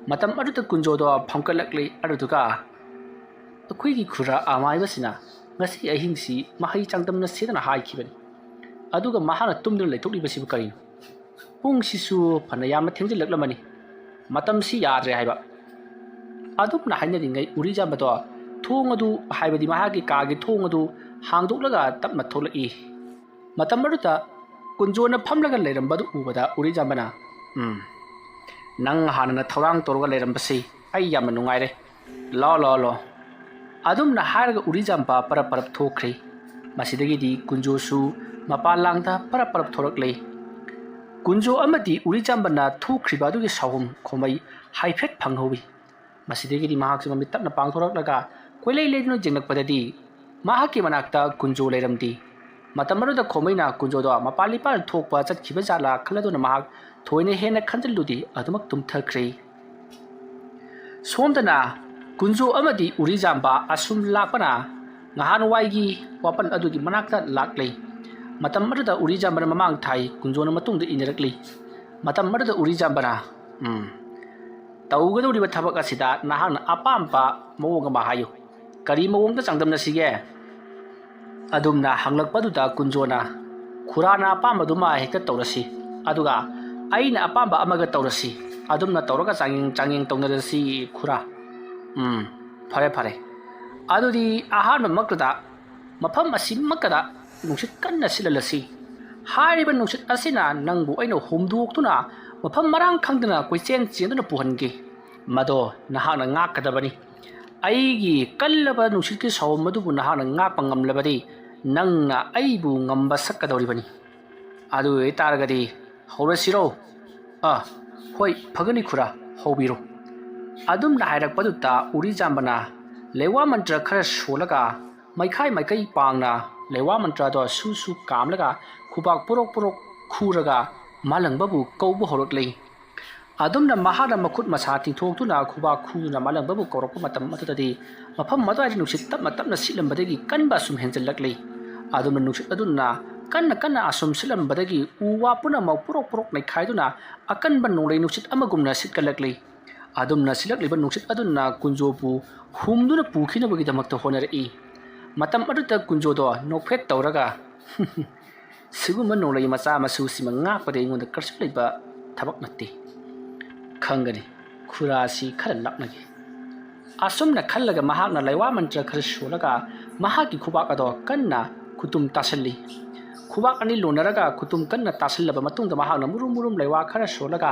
ꯃꯇꯝ ꯑꯗꯨꯗ ꯀꯨꯟꯖꯣꯗꯣ ꯐꯝꯀꯠꯂꯛꯂꯤ. ꯑꯗꯨꯗꯨꯒ ꯑꯩꯈꯣꯏꯒꯤ ꯈꯨꯔꯥ ꯑꯃꯥꯏꯕꯁꯤꯅ ꯉꯁꯤ ꯑꯍꯤꯡꯁꯤ ꯃꯍꯩ ꯆꯥꯡꯗꯝꯅꯁꯦꯗꯅ ꯍꯥꯏꯈꯤꯕꯅꯤ. ꯑꯗꯨꯒ ꯃꯍꯥꯛꯅ ꯇꯨꯝꯗꯨꯅ ꯂꯩꯊꯣꯛꯂꯤꯕꯁꯤꯕꯨ ꯀꯔꯤꯅꯣ? ꯄꯨꯡꯁꯤꯁꯨ ꯐꯅ ꯌꯥꯝꯅ ꯊꯦꯡꯖꯤꯜꯂꯛꯂꯝꯃꯅꯤ. ꯃꯇꯝꯁꯤ ꯌꯥꯗ꯭ꯔꯦ ꯍꯥꯏꯕ. ꯑꯗꯨꯝꯅ ꯍꯥꯏꯅꯔꯤꯉꯩ ꯎꯔꯤꯖꯥꯝꯕꯗꯣ ꯊꯣꯡ ꯑꯗꯨ, ꯍꯥꯏꯕꯗꯤ ꯃꯍꯥꯛꯀꯤ ꯀꯥꯒꯤ ꯊꯣꯡ ꯑꯗꯨ ꯍꯥꯡꯗꯣꯛꯂꯒ ꯇꯞꯅ ꯊꯣꯛꯂꯛꯏ. ꯃꯇꯝ ꯑꯗꯨꯗ ꯀꯨꯟꯖꯣꯅ ꯐꯝꯂꯒ ꯂꯩꯔꯝꯕꯗꯨ ꯎꯕꯗ ꯎꯔꯤꯖꯥꯝꯕꯅ ꯅꯪ ꯍꯥꯟꯅꯅ ꯊꯧꯔꯥꯡ ꯇꯧꯔꯒ ꯂꯩꯔꯝꯕꯁꯤ ꯑꯩ ꯌꯥꯝꯅ ꯅꯨꯡꯉꯥꯏꯔꯦ. ꯂꯥꯎ. ꯑꯗꯨꯝꯅ ꯍꯥꯏꯔꯒ ꯎꯔꯤꯖꯥꯝꯕ ꯄꯔꯞ ꯄꯔꯞ ꯊꯣꯛꯈ꯭ꯔꯤ. ꯃꯁꯤꯗꯒꯤꯗꯤ ꯀꯨꯟꯖꯣꯁꯨ ꯃꯄꯥꯟ ꯂꯥꯡꯗ ꯄꯔꯞ ꯄꯔꯞ ꯊꯣꯔꯛꯂꯤ. ꯀꯨꯟꯖꯣ ꯑꯃꯗꯤ ꯎꯔꯤꯖꯥꯝꯕꯅ ꯊꯣꯛꯈ꯭ꯔꯤꯕ ꯑꯗꯨꯒꯤ ꯁꯥꯎꯍꯨꯝ ꯈꯣꯃꯩ ꯍꯥꯏꯐꯦꯠ ꯐꯪꯍꯧꯏ. ꯃꯁꯤꯗꯒꯤꯗꯤ ꯃꯍꯥꯛꯁꯨ ꯃꯃꯤꯠ ꯇꯞꯅ ꯄꯥꯡꯊꯣꯔꯛꯂꯒ ꯀꯣꯏꯂꯩ ꯂꯩꯗꯨꯅ ꯌꯦꯡꯂꯛꯄꯗꯗꯤ ꯃꯍꯥꯛꯀꯤ ꯃꯅꯥꯛꯇ ꯀꯨꯟꯖꯣ ꯂꯩꯔꯝꯗꯦ. ꯃꯇꯝ ꯑꯗꯨꯗ ꯈꯣꯃꯩꯅ ꯀꯨꯟꯖꯣꯗꯣ ꯃꯄꯥꯟ ꯂꯤꯄꯥꯟ ꯊꯣꯛꯄ ꯆꯠꯈꯤꯕ ꯖꯥꯠꯂꯥ ꯈꯜꯂꯗꯨꯅ ꯃꯍꯥꯛ ꯊꯣꯏꯅ ꯍꯦꯟꯅ ꯈꯟꯖꯤꯜꯂꯨꯗꯦ, ꯑꯗꯨꯃꯛ ꯇꯨꯝꯊꯈ꯭ꯔꯦ. ꯁꯣꯝꯗꯅ ꯀꯨꯟꯖꯣ ꯑꯃꯗꯤ ꯎꯔꯤꯖꯥꯝꯕ ꯑꯁꯨꯝ ꯂꯥꯛꯄꯅ ꯅꯍꯥꯟꯋꯥꯏꯒꯤ ꯋꯥꯄꯜ ꯑꯗꯨꯒꯤ ꯃꯅꯥꯛꯇ ꯂꯥꯛꯂꯤ. ꯃꯇꯝ ꯑꯗꯨꯗ ꯎꯔꯤꯖꯥꯝꯕꯅ ꯃꯃꯥꯡ ꯊꯥꯏ, ꯀꯨꯟꯖꯣꯅ ꯃꯇꯨꯡꯗ ꯏꯟꯅꯔꯛꯂꯤ. ꯃꯇꯝ ꯑꯗꯨꯗ ꯎꯔꯤꯖꯥꯝꯕꯅ ꯇꯧꯒꯗꯧꯔꯤꯕ ꯊꯕꯛ ꯑꯁꯤꯗ ꯅꯍꯥꯛꯅ ꯑꯄꯥꯝꯕ ꯃꯑꯣꯡ ꯑꯃ ꯍꯥꯏꯌꯨ. ꯀꯔꯤ ꯃꯑꯣꯡꯗ ꯆꯥꯡꯗꯝꯅꯁꯤꯒꯦ? ꯑꯗꯨꯝꯅ ꯍꯪꯂꯛꯄꯗꯨꯗ ꯀꯨꯟꯖꯣꯅ ꯈꯨꯔꯥꯅ ꯑꯄꯥꯝꯕꯗꯨꯃ ꯍꯦꯛꯇ ꯇꯧꯔꯁꯤ, ꯑꯗꯨꯒ ꯑꯩꯅ ꯑꯄꯥꯝꯕ ꯑꯃꯒ ꯇꯧꯔꯁꯤ. ꯑꯗꯨꯝꯅ ꯇꯧꯔꯒ ꯆꯥꯡꯌꯦꯡ ꯇꯧꯅꯔꯁꯤ ꯈꯨꯔꯥ. ꯐꯔꯦ. ꯑꯗꯨꯗꯤ ꯑꯍꯥꯟꯕꯃꯛꯇꯗ ꯃꯐꯝ ꯑꯁꯤꯃꯛꯇꯗ ꯅꯨꯡꯁꯤꯠ ꯀꯟꯅ ꯁꯤꯠꯍꯜꯂꯁꯤ. ꯍꯥꯏꯔꯤꯕ ꯅꯨꯡꯁꯤꯠ ꯑꯁꯤꯅ ꯅꯪꯕꯨ ꯑꯩꯅ ꯍꯨꯝꯗꯣꯛꯇꯨꯅ ꯃꯐꯝ ꯃꯔꯥꯡ ꯈꯪꯗꯅ ꯀꯣꯏꯆꯦꯟ ꯆꯦꯟꯗꯨꯅ ꯄꯨꯍꯟꯒꯦ. ꯃꯗꯣ ꯅꯍꯥꯛꯅ ꯉꯥꯛꯀꯗꯕꯅꯤ. ꯑꯩꯒꯤ ꯀꯜꯂꯕ ꯅꯨꯡꯁꯤꯠꯀꯤ ꯁꯥꯎꯍꯨꯝ ꯑꯗꯨꯕꯨ ꯅꯍꯥꯛꯅ ꯉꯥꯛꯄ ꯉꯝꯂꯕꯗꯤ ꯅꯪꯅ ꯑꯩꯕꯨ ꯉꯝꯕ ꯁꯛꯀꯗꯧꯔꯤꯕꯅꯤ. ꯑꯗꯨ ꯑꯣꯏꯇꯥꯔꯒꯗꯤ ꯍꯧꯔꯁꯤꯔꯣ? ꯍꯣꯏ, ꯐꯒꯅꯤ ꯈꯨꯔꯥ, ꯍꯧꯕꯤꯔꯣ. ꯑꯗꯨꯝꯅ ꯍꯥꯏꯔꯛꯄꯗꯨꯗ ꯎꯔꯤꯖꯥꯝꯕꯅ ꯂꯩꯋꯥ ꯃꯟꯇ꯭ꯔ ꯈꯔ ꯁꯣꯜꯂꯒ ꯃꯥꯏꯀꯩ ꯄꯥꯡꯅ ꯂꯩꯋꯥ ꯃꯟꯇ꯭ꯔꯗꯣ ꯁꯨ ꯀꯥꯝꯂꯒ ꯈꯨꯕꯥꯛ ꯄꯣꯔꯣꯛ ꯈꯨꯔꯒ ꯃꯥꯂꯪꯕꯕꯨ ꯀꯧꯕ ꯍꯧꯔꯛꯂꯤ. ꯑꯗꯨꯝꯅ ꯃꯍꯥꯛꯅ ꯃꯈꯨꯠ ꯃꯁꯥ ꯇꯤꯡꯊꯣꯛꯇꯨꯅ ꯈꯨꯕꯥꯛ ꯈꯨꯗꯨꯅ ꯃꯥꯂꯪꯕꯕꯨ ꯀꯧꯔꯛꯄ ꯃꯇꯝ ꯑꯗꯨꯗꯗꯤ ꯃꯐꯝ ꯑꯗꯨꯋꯥꯏꯗ ꯅꯨꯡꯁꯤꯠ ꯇꯞꯅ ꯁꯤꯠꯂꯝꯕꯗꯒꯤ ꯀꯟꯕ ꯑꯁꯨꯝ ꯍꯦꯟꯖꯜꯂꯛꯂꯤ. ꯑꯗꯨꯝꯅ ꯅꯨꯡꯁꯤꯠ ꯑꯗꯨꯅ ꯀꯟꯅ ꯑꯁꯨꯝ ꯁꯤꯠꯂꯝꯕꯗꯒꯤ ꯎ ꯋꯥ ꯄꯨꯝꯅꯃꯛ ꯄꯣꯔꯣꯛ ꯅꯩꯈꯥꯏꯗꯨꯅ ꯑꯀꯟꯕ ꯅꯣꯡꯂꯩ ꯅꯨꯡꯁꯤꯠ ꯑꯃꯒꯨꯝꯅ ꯁꯤꯠꯀꯠꯂꯛꯂꯤ. ꯑꯗꯨꯝꯅ ꯁꯤꯠꯂꯛꯂꯤꯕ ꯅꯨꯡꯁꯤꯠ ꯑꯗꯨꯅ ꯀꯨꯟꯖꯣꯕꯨ ꯍꯨꯝꯗꯨꯅ ꯄꯨꯈꯤꯅꯕꯒꯤꯗꯃꯛꯇ ꯍꯣꯠꯅꯔꯛꯏ. ꯃꯇꯝ ꯑꯗꯨꯗ ꯀꯨꯟꯖꯣꯗꯣ ꯅꯣꯛꯐꯦꯠ ꯇꯧꯔꯒ ꯁꯤꯒꯨꯝꯕ ꯅꯣꯡꯂꯩ ꯃꯆꯥ ꯃꯁꯨꯁꯤꯃ ꯉꯥꯛꯄꯗ ꯑꯩꯉꯣꯟꯗ ꯀꯔꯤꯁꯨ ꯂꯩꯕ ꯊꯕꯛ ꯅꯠꯇꯦ. ꯈꯪꯒꯅꯤ, ꯈꯨꯔꯥꯁꯤ ꯈꯔ ꯂꯥꯞꯅꯒꯦ. ꯑꯁꯨꯝꯅ ꯈꯜꯂꯒ ꯃꯍꯥꯛꯅ ꯂꯩꯋꯥ ꯃꯟꯇ꯭ꯔ ꯈꯔ ꯁꯣꯜꯂꯒ ꯃꯍꯥꯛꯀꯤ ꯈꯨꯕꯥꯛ ꯑꯗꯣ ꯀꯟꯅ ꯈꯨꯇꯨꯝ ꯇꯥꯁꯜꯂꯤ. ꯈꯨꯕꯥꯛ ꯑꯅꯤ ꯂꯣꯟꯅꯔꯒ ꯈꯨꯇꯨꯝ ꯀꯟꯅ ꯇꯥꯁꯜꯂꯕ ꯃꯇꯨꯡꯗ ꯃꯍꯥꯛꯅ ꯃꯨꯔꯨꯝ ꯂꯩꯋꯥ ꯈꯔ ꯁꯣꯜꯂꯒ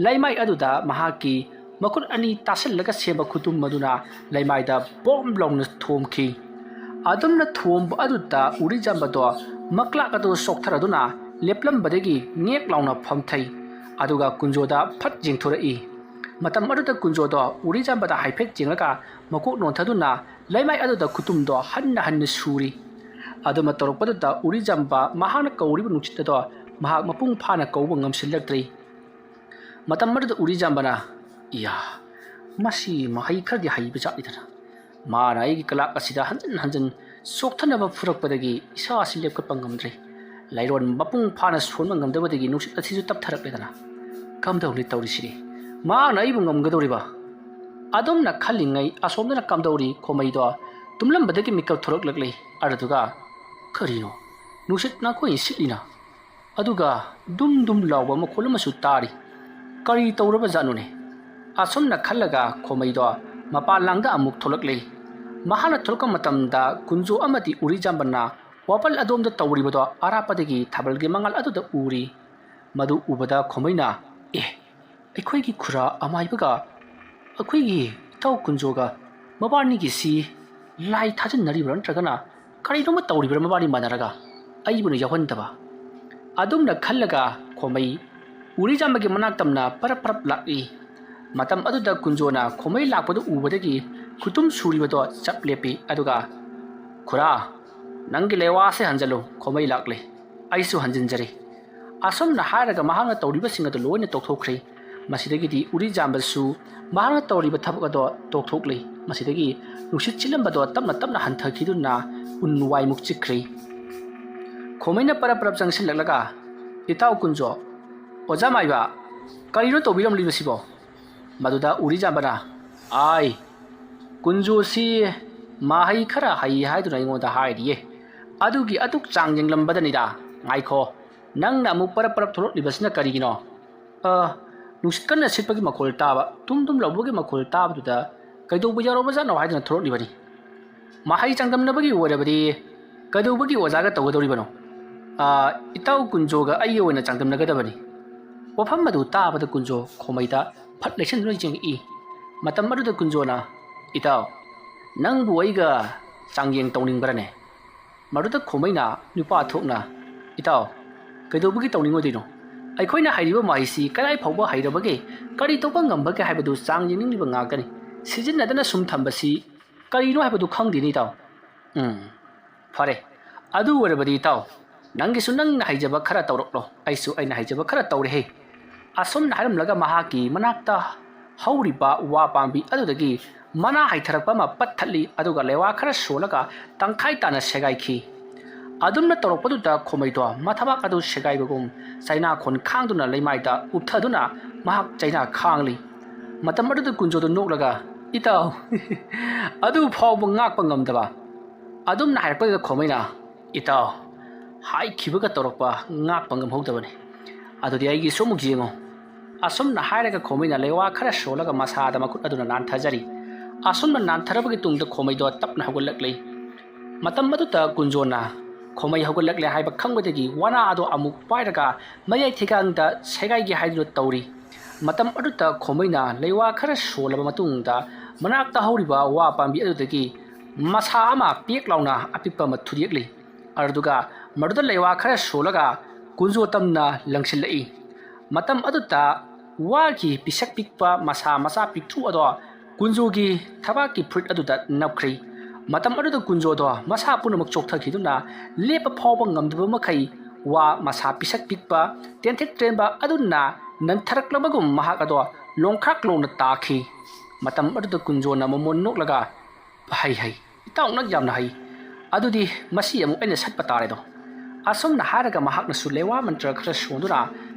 ꯂꯩꯃꯥꯏ ꯑꯗꯨꯗ ꯃꯍꯥꯛꯀꯤ ꯃꯈꯨꯠ ꯑꯅꯤ ꯇꯥꯁꯜꯂꯒ ꯁꯦꯝꯕ ꯈꯨꯇꯨꯝ ꯑꯗꯨꯅ ꯂꯩꯃꯥꯏꯗ ꯕꯣꯝ ꯂꯥꯎꯅ ꯊꯣꯝꯈꯤ. ꯑꯗꯨꯝꯅ ꯊꯣꯝꯕ ꯑꯗꯨꯗ ꯎꯔꯤꯖꯥꯝꯕꯗꯣ ꯃꯛꯂꯥꯛ ꯑꯗꯨ ꯁꯣꯛꯊꯔꯗꯨꯅ ꯂꯦꯞꯂꯝꯕꯗꯒꯤ ꯉꯦꯛ ꯂꯥꯎꯅ ꯐꯝꯊꯩ. ꯑꯗꯨꯒ ꯀꯨꯟꯖꯣꯗ ꯐꯠ ꯌꯦꯡꯊꯣꯔꯛꯏ. ꯃꯇꯝ ꯑꯗꯨꯗ ꯀꯨꯟꯖꯣꯗꯣ ꯎꯔꯤꯖꯥꯝꯕꯗ ꯍꯥꯏꯐꯦꯠ ꯌꯦꯡꯂꯒ ꯃꯀꯣꯛ ꯅꯣꯟꯊꯗꯨꯅ ꯂꯩꯃꯥꯏ ꯑꯗꯨꯗ ꯈꯨꯇꯨꯝꯗꯣ ꯍꯟꯅ ꯁꯨꯔꯤ. ꯑꯗꯨꯃ ꯇꯧꯔꯛꯄꯗꯨꯗ ꯎꯔꯤꯖꯥꯝꯕ ꯃꯍꯥꯛꯅ ꯀꯧꯔꯤꯕ ꯅꯨꯡꯁꯤꯠ ꯑꯗꯣ ꯃꯍꯥꯛ ꯃꯄꯨꯡ ꯐꯥꯅ ꯀꯧꯕ ꯉꯝꯁꯤꯜꯂꯛꯇ꯭ꯔꯤ. ꯃꯇꯝ ꯑꯗꯨꯗ ꯎꯔꯤꯖꯥꯝꯕꯅ ꯃꯁꯤ ꯃꯍꯩ ꯈꯔꯗꯤ ꯍꯩꯕ ꯖꯥꯠꯅꯤꯗꯅ. ꯃꯥꯅ ꯑꯩꯒꯤ ꯀꯂꯥꯛ ꯑꯁꯤꯗ ꯍꯟꯖꯟ ꯆꯣꯛꯊꯅꯕ ꯐꯨꯔꯛꯄꯗꯒꯤ ꯏꯁꯥ ꯑꯁꯤ ꯂꯦꯞꯈꯠꯄ ꯉꯝꯗ꯭ꯔꯦ. ꯂꯩꯔꯣꯟ ꯃꯄꯨꯡ ꯐꯥꯅ ꯁꯣꯟꯕ ꯉꯝꯗꯕꯗꯒꯤ ꯅꯨꯡꯁꯤꯠ ꯑꯁꯤꯁꯨ ꯇꯞꯊꯔꯛꯂꯦꯗꯅ. ꯀꯝꯗꯧꯅꯤ ꯇꯧꯔꯤꯁꯤꯗꯤ? ꯃꯍꯥꯛꯅ ꯑꯩꯕꯨ ꯉꯝꯒꯗꯧꯔꯤꯕ? ꯑꯗꯨꯝꯅ ꯈꯜꯂꯤꯉꯩ ꯑꯁꯣꯝꯗꯅ ꯀꯝꯗꯧꯔꯤ ꯈꯣꯃꯩꯗꯣ ꯇꯨꯝꯂꯝꯕꯗꯒꯤ ꯃꯤꯀꯞ ꯊꯣꯔꯛꯂꯛꯂꯤ. ꯑꯗꯨꯗꯨꯒ ꯀꯔꯤꯅꯣ ꯅꯨꯡꯁꯤꯠ ꯅꯥꯈꯣꯏ ꯁꯤꯠꯂꯤꯅ ꯑꯗꯨꯒ ꯗꯨꯝ ꯗꯨꯝ ꯂꯥꯎꯕ ꯃꯈꯣꯜ ꯑꯃꯁꯨ ꯇꯥꯔꯤ ꯀꯔꯤ ꯇꯧꯔꯕꯖꯥꯠꯅꯣꯅꯦ ꯑꯁꯨꯝꯅ ꯈꯜꯂꯒ ꯈꯣꯃꯩꯗꯣ ꯃꯄꯥꯟꯂꯥꯡꯗ ꯑꯃꯨꯛ ꯊꯣꯛꯂꯛꯂꯤ ꯃꯍꯥꯛꯅ ꯊꯣꯛꯂꯛꯄ ꯃꯇꯝꯗ ꯀꯨꯟꯖꯣ ꯑꯃꯗꯤ ꯎꯔꯤꯖꯥꯝꯕꯅ ꯋꯥꯄꯜ ꯑꯗꯣꯝꯗ ꯇꯧꯔꯤꯕꯗꯣ ꯑꯔꯥꯞꯄꯗꯒꯤ ꯊꯥꯕꯜꯒꯤ ꯃꯉꯥꯜ ꯑꯗꯨꯗ ꯎꯔꯤ ꯃꯗꯨ ꯎꯕꯗ ꯈꯣꯃꯩꯅ ꯑꯩꯈꯣꯏꯒꯤ ꯈꯨꯔꯥ ꯑꯃꯥꯏꯕꯒ ꯑꯩꯈꯣꯏꯒꯤ ꯏꯇꯥꯎ ꯀꯨꯟꯖꯣꯒ ꯃꯕꯥꯅꯤꯒꯤꯁꯤ ꯂꯥꯏ ꯊꯥꯖꯤꯟꯅꯔꯤꯕ꯭ꯔꯥ ꯅꯠꯇ꯭ꯔꯒꯅ ꯀꯔꯤꯅꯣꯃ ꯇꯧꯔꯤꯕ꯭ꯔꯥ ꯃꯕꯥꯅꯤ ꯃꯥꯟꯅꯔꯒ ꯑꯩꯕꯨꯅ ꯌꯥꯎꯍꯟꯗꯕ ꯑꯗꯨꯝꯅ ꯈꯜꯂꯒ ꯈꯣꯃꯩ ꯎꯔꯤꯖꯥꯝꯕꯒꯤ ꯃꯅꯥꯛꯇꯝꯅ ꯄꯔꯞ ꯄꯔꯞ ꯂꯥꯛꯏ ꯃꯇꯝ ꯑꯗꯨꯗ ꯀꯨꯟꯖꯣꯅ ꯈꯣꯃꯩ ꯂꯥꯛꯄꯗꯨ ꯎꯕꯗꯒꯤ ꯈꯨꯇꯨꯝ ꯁꯨꯔꯤꯕꯗꯣ ꯆꯞ ꯂꯦꯞꯄꯤ ꯑꯗꯨꯒ ꯈꯨꯔꯥ ꯅꯪꯒꯤ ꯂꯩꯋꯥꯁꯦ ꯍꯟꯖꯜꯂꯨ ꯈꯣꯃꯩ ꯂꯥꯛꯂꯤ ꯑꯩꯁꯨ ꯍꯟꯖꯤꯟꯖꯔꯤ ꯑꯁꯨꯝꯅ ꯍꯥꯏꯔꯒ ꯃꯍꯥꯛꯅ ꯇꯧꯔꯤꯕꯁꯤꯡ ꯑꯗꯨ ꯂꯣꯏꯅ ꯇꯣꯛꯊꯣꯛꯈ꯭ꯔꯦ ꯃꯁꯤꯗꯒꯤꯗꯤ ꯎꯔꯤꯖꯥꯝꯕꯁꯨ ꯃꯍꯥꯛꯅ ꯇꯧꯔꯤꯕ ꯊꯕꯛ ꯑꯗꯣ ꯇꯣꯛꯊꯣꯛꯂꯤ ꯃꯁꯤꯗꯒꯤ ꯅꯨꯡꯁꯤꯠ ꯆꯤꯜꯂꯝꯕꯗꯣ ꯇꯞꯅ ꯇꯞꯅ ꯍꯟꯊꯈꯤꯗꯨꯅ ꯎꯟ ꯋꯥꯏꯃꯨꯛ ꯆꯤꯛꯈ꯭ꯔꯦ ꯈꯣꯃꯩꯅ ꯄꯔꯞ ꯄꯔꯞ ꯆꯪꯁꯤꯜꯂꯛꯂꯒ ꯏꯇꯥꯎ ꯀꯨꯟꯖꯣ ꯑꯣꯖꯥ ꯃꯥꯏꯕ ꯀꯔꯤꯅꯣ ꯇꯧꯕꯤꯔꯝꯂꯤꯕꯁꯤꯕꯣ ꯃꯗꯨꯗ ꯎꯔꯤꯖꯥꯝꯕꯅ ꯀꯨꯟꯖꯣꯁꯤ ꯃꯍꯩ ꯈꯔ ꯍꯩ ꯍꯥꯏꯗꯨꯅ ꯑꯩꯉꯣꯟꯗ ꯍꯥꯏꯔꯤꯌꯦ ꯑꯗꯨꯒꯤ ꯑꯗꯨꯛ ꯆꯥꯡ ꯌꯦꯡꯂꯝꯕꯗꯅꯤꯗ ꯉꯥꯏꯈꯣ ꯅꯪꯅ ꯑꯃꯨꯛ ꯄꯔꯞ ꯄꯔꯞ ꯊꯣꯛꯂꯛꯂꯤꯕꯁꯤꯅ ꯀꯔꯤꯒꯤꯅꯣ ꯅꯨꯡꯁꯤꯠ ꯀꯟꯅ ꯁꯤꯠꯄꯒꯤ ꯃꯈꯣꯜ ꯇꯥꯕ ꯇꯨꯝ ꯇꯨꯝ ꯂꯧꯕꯒꯤ ꯃꯈꯣꯜ ꯇꯥꯕꯗꯨꯗ ꯀꯩꯗꯧꯕ ꯌꯥꯎꯔꯕꯖꯥꯠꯅꯣ ꯍꯥꯏꯗꯨꯅ ꯊꯣꯛꯂꯛꯂꯤꯕꯅꯤ ꯃꯍꯩ ꯆꯥꯡꯗꯝꯅꯕꯒꯤ ꯑꯣꯏꯔꯕꯗꯤ ꯀꯩꯗꯧꯕꯒꯤ ꯑꯣꯖꯥꯒ ꯇꯧꯒꯗꯧꯔꯤꯕꯅꯣ ꯏꯇꯥꯎ ꯀꯨꯟꯖꯣꯒ ꯑꯩꯒ ꯑꯣꯏꯅ ꯆꯥꯡꯗꯝꯅꯒꯗꯕꯅꯤ ꯋꯥꯐꯝ ꯑꯗꯨ ꯇꯥꯕꯗ ꯀꯨꯟꯖꯣ ꯈꯣꯃꯩꯗ ꯐꯠ ꯂꯩꯁꯤꯟꯗꯨꯅ ꯌꯦꯡꯉꯛꯏ ꯃꯇꯝ ꯑꯗꯨꯗ ꯀꯨꯟꯖꯣꯅ ꯏꯇꯥꯎ ꯅꯪꯕꯨ ꯑꯩꯒ ꯆꯥꯡꯌꯦꯡ ꯇꯧꯅꯤꯡꯕ꯭ꯔꯅꯦ ꯃꯗꯨꯗ ꯈꯣꯃꯩꯅ ꯅꯨꯄꯥ ꯊꯣꯛꯅ ꯏꯇꯥꯎ ꯀꯩꯗꯧꯕꯒꯤ ꯇꯧꯅꯤꯡꯉꯣꯏꯗꯣꯏꯅꯣ ꯑꯩꯈꯣꯏꯅ ꯍꯩꯔꯤꯕ ꯃꯍꯩꯁꯤ ꯀꯗꯥꯏ ꯐꯥꯎꯕ ꯍꯩꯔꯕꯒꯦ ꯀꯔꯤ ꯇꯧꯕ ꯉꯝꯕꯒꯦ ꯍꯥꯏꯕꯗꯨ ꯆꯥꯡ ꯌꯦꯡꯅꯤꯡꯂꯤꯕ ꯉꯥꯛꯇꯅꯤ ꯁꯤꯖꯤꯟꯅꯗꯅ ꯁꯨꯝ ꯊꯝꯕꯁꯤ ꯀꯔꯤꯅꯣ ꯍꯥꯏꯕꯗꯨ ꯈꯪꯗꯦꯅꯤ ꯏꯇꯥꯎ ꯐꯔꯦ ꯑꯗꯨ ꯑꯣꯏꯔꯕꯗꯤ ꯏꯇꯥꯎ ꯅꯪꯒꯤꯁꯨ ꯅꯪꯅ ꯍꯩꯖꯕ ꯈꯔ ꯇꯧꯔꯛꯂꯣ ꯑꯩꯁꯨ ꯑꯩꯅ ꯍꯩꯖꯕ ꯈꯔ ꯇꯧꯔꯦꯍꯦ ꯑꯁꯨꯝꯅ ꯍꯥꯏꯔꯝꯂꯒ ꯃꯍꯥꯛꯀꯤ ꯃꯅꯥꯛꯇ ꯍꯧꯔꯤꯕ ꯋꯥ ꯄꯥꯝꯕꯤ ꯑꯗꯨꯗꯒꯤ ꯃꯅꯥ ꯍꯩꯊꯔꯛꯄ ꯑꯃ ꯄꯠꯊꯠꯂꯤ ꯑꯗꯨꯒ ꯂꯩꯋꯥ ꯈꯔ ꯁꯣꯜꯂꯒ ꯇꯪꯈꯥꯏ ꯇꯥꯅ ꯁꯦꯒꯥꯏꯈꯤ ꯑꯗꯨꯝꯅ ꯇꯧꯔꯛꯄꯗꯨꯗ ꯈꯣꯃꯩꯗꯣ ꯃꯊꯕꯥꯛ ꯑꯗꯨ ꯁꯦꯒꯥꯏꯕꯒꯨꯝ ꯆꯩꯅꯥꯈꯣꯟ ꯈꯥꯡꯗꯨꯅ ꯂꯩꯃꯥꯏꯗ ꯎꯞꯊꯗꯨꯅ ꯃꯍꯥꯛ ꯆꯩꯅꯥ ꯈꯥꯡꯂꯤ ꯃꯇꯝ ꯑꯗꯨꯗ ꯀꯨꯟꯖꯣꯗꯨ ꯅꯣꯛꯂꯒ ꯏꯇꯥꯎ ꯑꯗꯨ ꯐꯥꯎꯕ ꯉꯥꯛꯄ ꯉꯝꯗꯕ ꯑꯗꯨꯝꯅ ꯍꯥꯏꯔꯛꯄꯗꯨꯗ ꯈꯣꯃꯩꯅ ꯏꯇꯥꯎ ꯍꯥꯏꯈꯤꯕꯒ ꯇꯧꯔꯛꯄ ꯉꯥꯛꯄ ꯉꯝꯍꯧꯗꯕꯅꯤ ꯑꯗꯨꯗꯤ ꯑꯩꯒꯤꯁꯨ ꯑꯃꯨꯛ ꯌꯦꯡꯉꯨ ꯑꯁꯨꯝꯅ ꯍꯥꯏꯔꯒ ꯈꯣꯃꯩꯅ ꯂꯩꯋꯥ ꯈꯔ ꯁꯣꯜꯂꯒ ꯃꯁꯥꯗ ꯃꯈꯨꯠ ꯑꯗꯨꯅ ꯅꯥꯟꯊꯖꯔꯤ ꯑꯁꯨꯝꯅ ꯅꯥꯟꯊꯔꯕꯒꯤ ꯇꯨꯡꯗ ꯈꯣꯃꯩꯗꯣ ꯇꯞꯅ ꯍꯧꯒꯠꯂꯛꯂꯤ ꯃꯇꯝ ꯑꯗꯨꯗ ꯀꯨꯟꯖꯣꯅ ꯈꯣꯃꯩ ꯍꯧꯒꯠꯂꯛꯂꯦ ꯍꯥꯏꯕ ꯈꯪꯕꯗꯒꯤ ꯋꯥꯅꯥ ꯑꯗꯣ ꯑꯃꯨꯛ ꯄꯥꯏꯔꯒ ꯃꯌꯥꯏ ꯊꯤꯒꯥꯡꯗ ꯁꯦꯒꯥꯏꯒꯦ ꯍꯥꯏꯗꯨꯅ ꯇꯧꯔꯤ ꯃꯇꯝ ꯑꯗꯨꯗ ꯈꯣꯃꯩꯅ ꯂꯩꯋꯥ ꯈꯔ ꯁꯣꯜꯂꯕ ꯃꯇꯨꯡꯗ ꯃꯅꯥꯛꯇ ꯍꯧꯔꯤꯕ ꯋꯥ ꯄꯥꯝꯕꯤ ꯑꯗꯨꯗꯒꯤ ꯃꯁꯥ ꯑꯃ ꯄꯦꯛ ꯂꯥꯎꯅ ꯑꯄꯤꯛꯄ ꯑꯃ ꯊꯨꯗꯦꯛꯂꯤ ꯑꯗꯨꯒ ꯃꯗꯨꯗ ꯂꯩꯋꯥ ꯈꯔ ꯁꯣꯜꯂꯒ ꯀꯨꯟꯖꯣ ꯇꯝꯅ ꯂꯪꯁꯤꯜꯂꯛꯏ ꯃꯇꯝ ꯑꯗꯨꯗ ꯋꯥꯒꯤ ꯄꯤꯁꯛ ꯄꯤꯛꯄ ꯃꯁꯥ ꯃꯆꯥ ꯄꯤꯛꯇ꯭ꯔꯨ ꯑꯗꯣ ꯀꯨꯟꯖꯣꯒꯤ ꯊꯕꯥꯛꯀꯤ ꯐꯨꯔꯤꯠ ꯑꯗꯨꯗ ꯅꯞꯈ꯭ꯔꯤ ꯃꯇꯝ ꯑꯗꯨꯗ ꯀꯨꯟꯖꯣꯗꯣ ꯃꯁꯥ ꯄꯨꯝꯅꯃꯛ ꯆꯣꯛꯊꯈꯤꯗꯨꯅ ꯂꯦꯞꯄ ꯐꯥꯎꯕ ꯉꯝꯗꯕ ꯃꯈꯩ ꯋꯥ ꯃꯁꯥ ꯄꯤꯁꯛ ꯄꯤꯛꯄ ꯇꯦꯟꯊꯦꯛ ꯇꯦꯟꯕ ꯑꯗꯨꯅ ꯅꯟꯊꯔꯛꯂꯕꯒꯨꯝ ꯃꯍꯥꯛ ꯑꯗꯣ ꯂꯣꯡꯈ꯭ꯔꯥꯛ ꯂꯣꯡꯅ ꯇꯥꯈꯤ ꯃꯇꯝ ꯑꯗꯨꯗ ꯀꯨꯟꯖꯣꯅ ꯃꯃꯣꯟ ꯅꯣꯛꯂꯒ ꯍꯩ ꯏꯇꯥꯎꯅ ꯌꯥꯝꯅ ꯍꯩ ꯑꯗꯨꯗꯤ ꯃꯁꯤ ꯑꯃꯨꯛ ꯑꯩꯅ ꯁꯠꯄ ꯇꯥꯔꯦꯗꯣ ꯑꯁꯨꯝꯅ ꯍꯥꯏꯔꯒ ꯃꯍꯥꯛꯅꯁꯨ ꯂꯩꯋꯥ ꯃꯟꯇ꯭ꯔ ꯈꯔ ꯁꯣꯟꯗꯨꯅ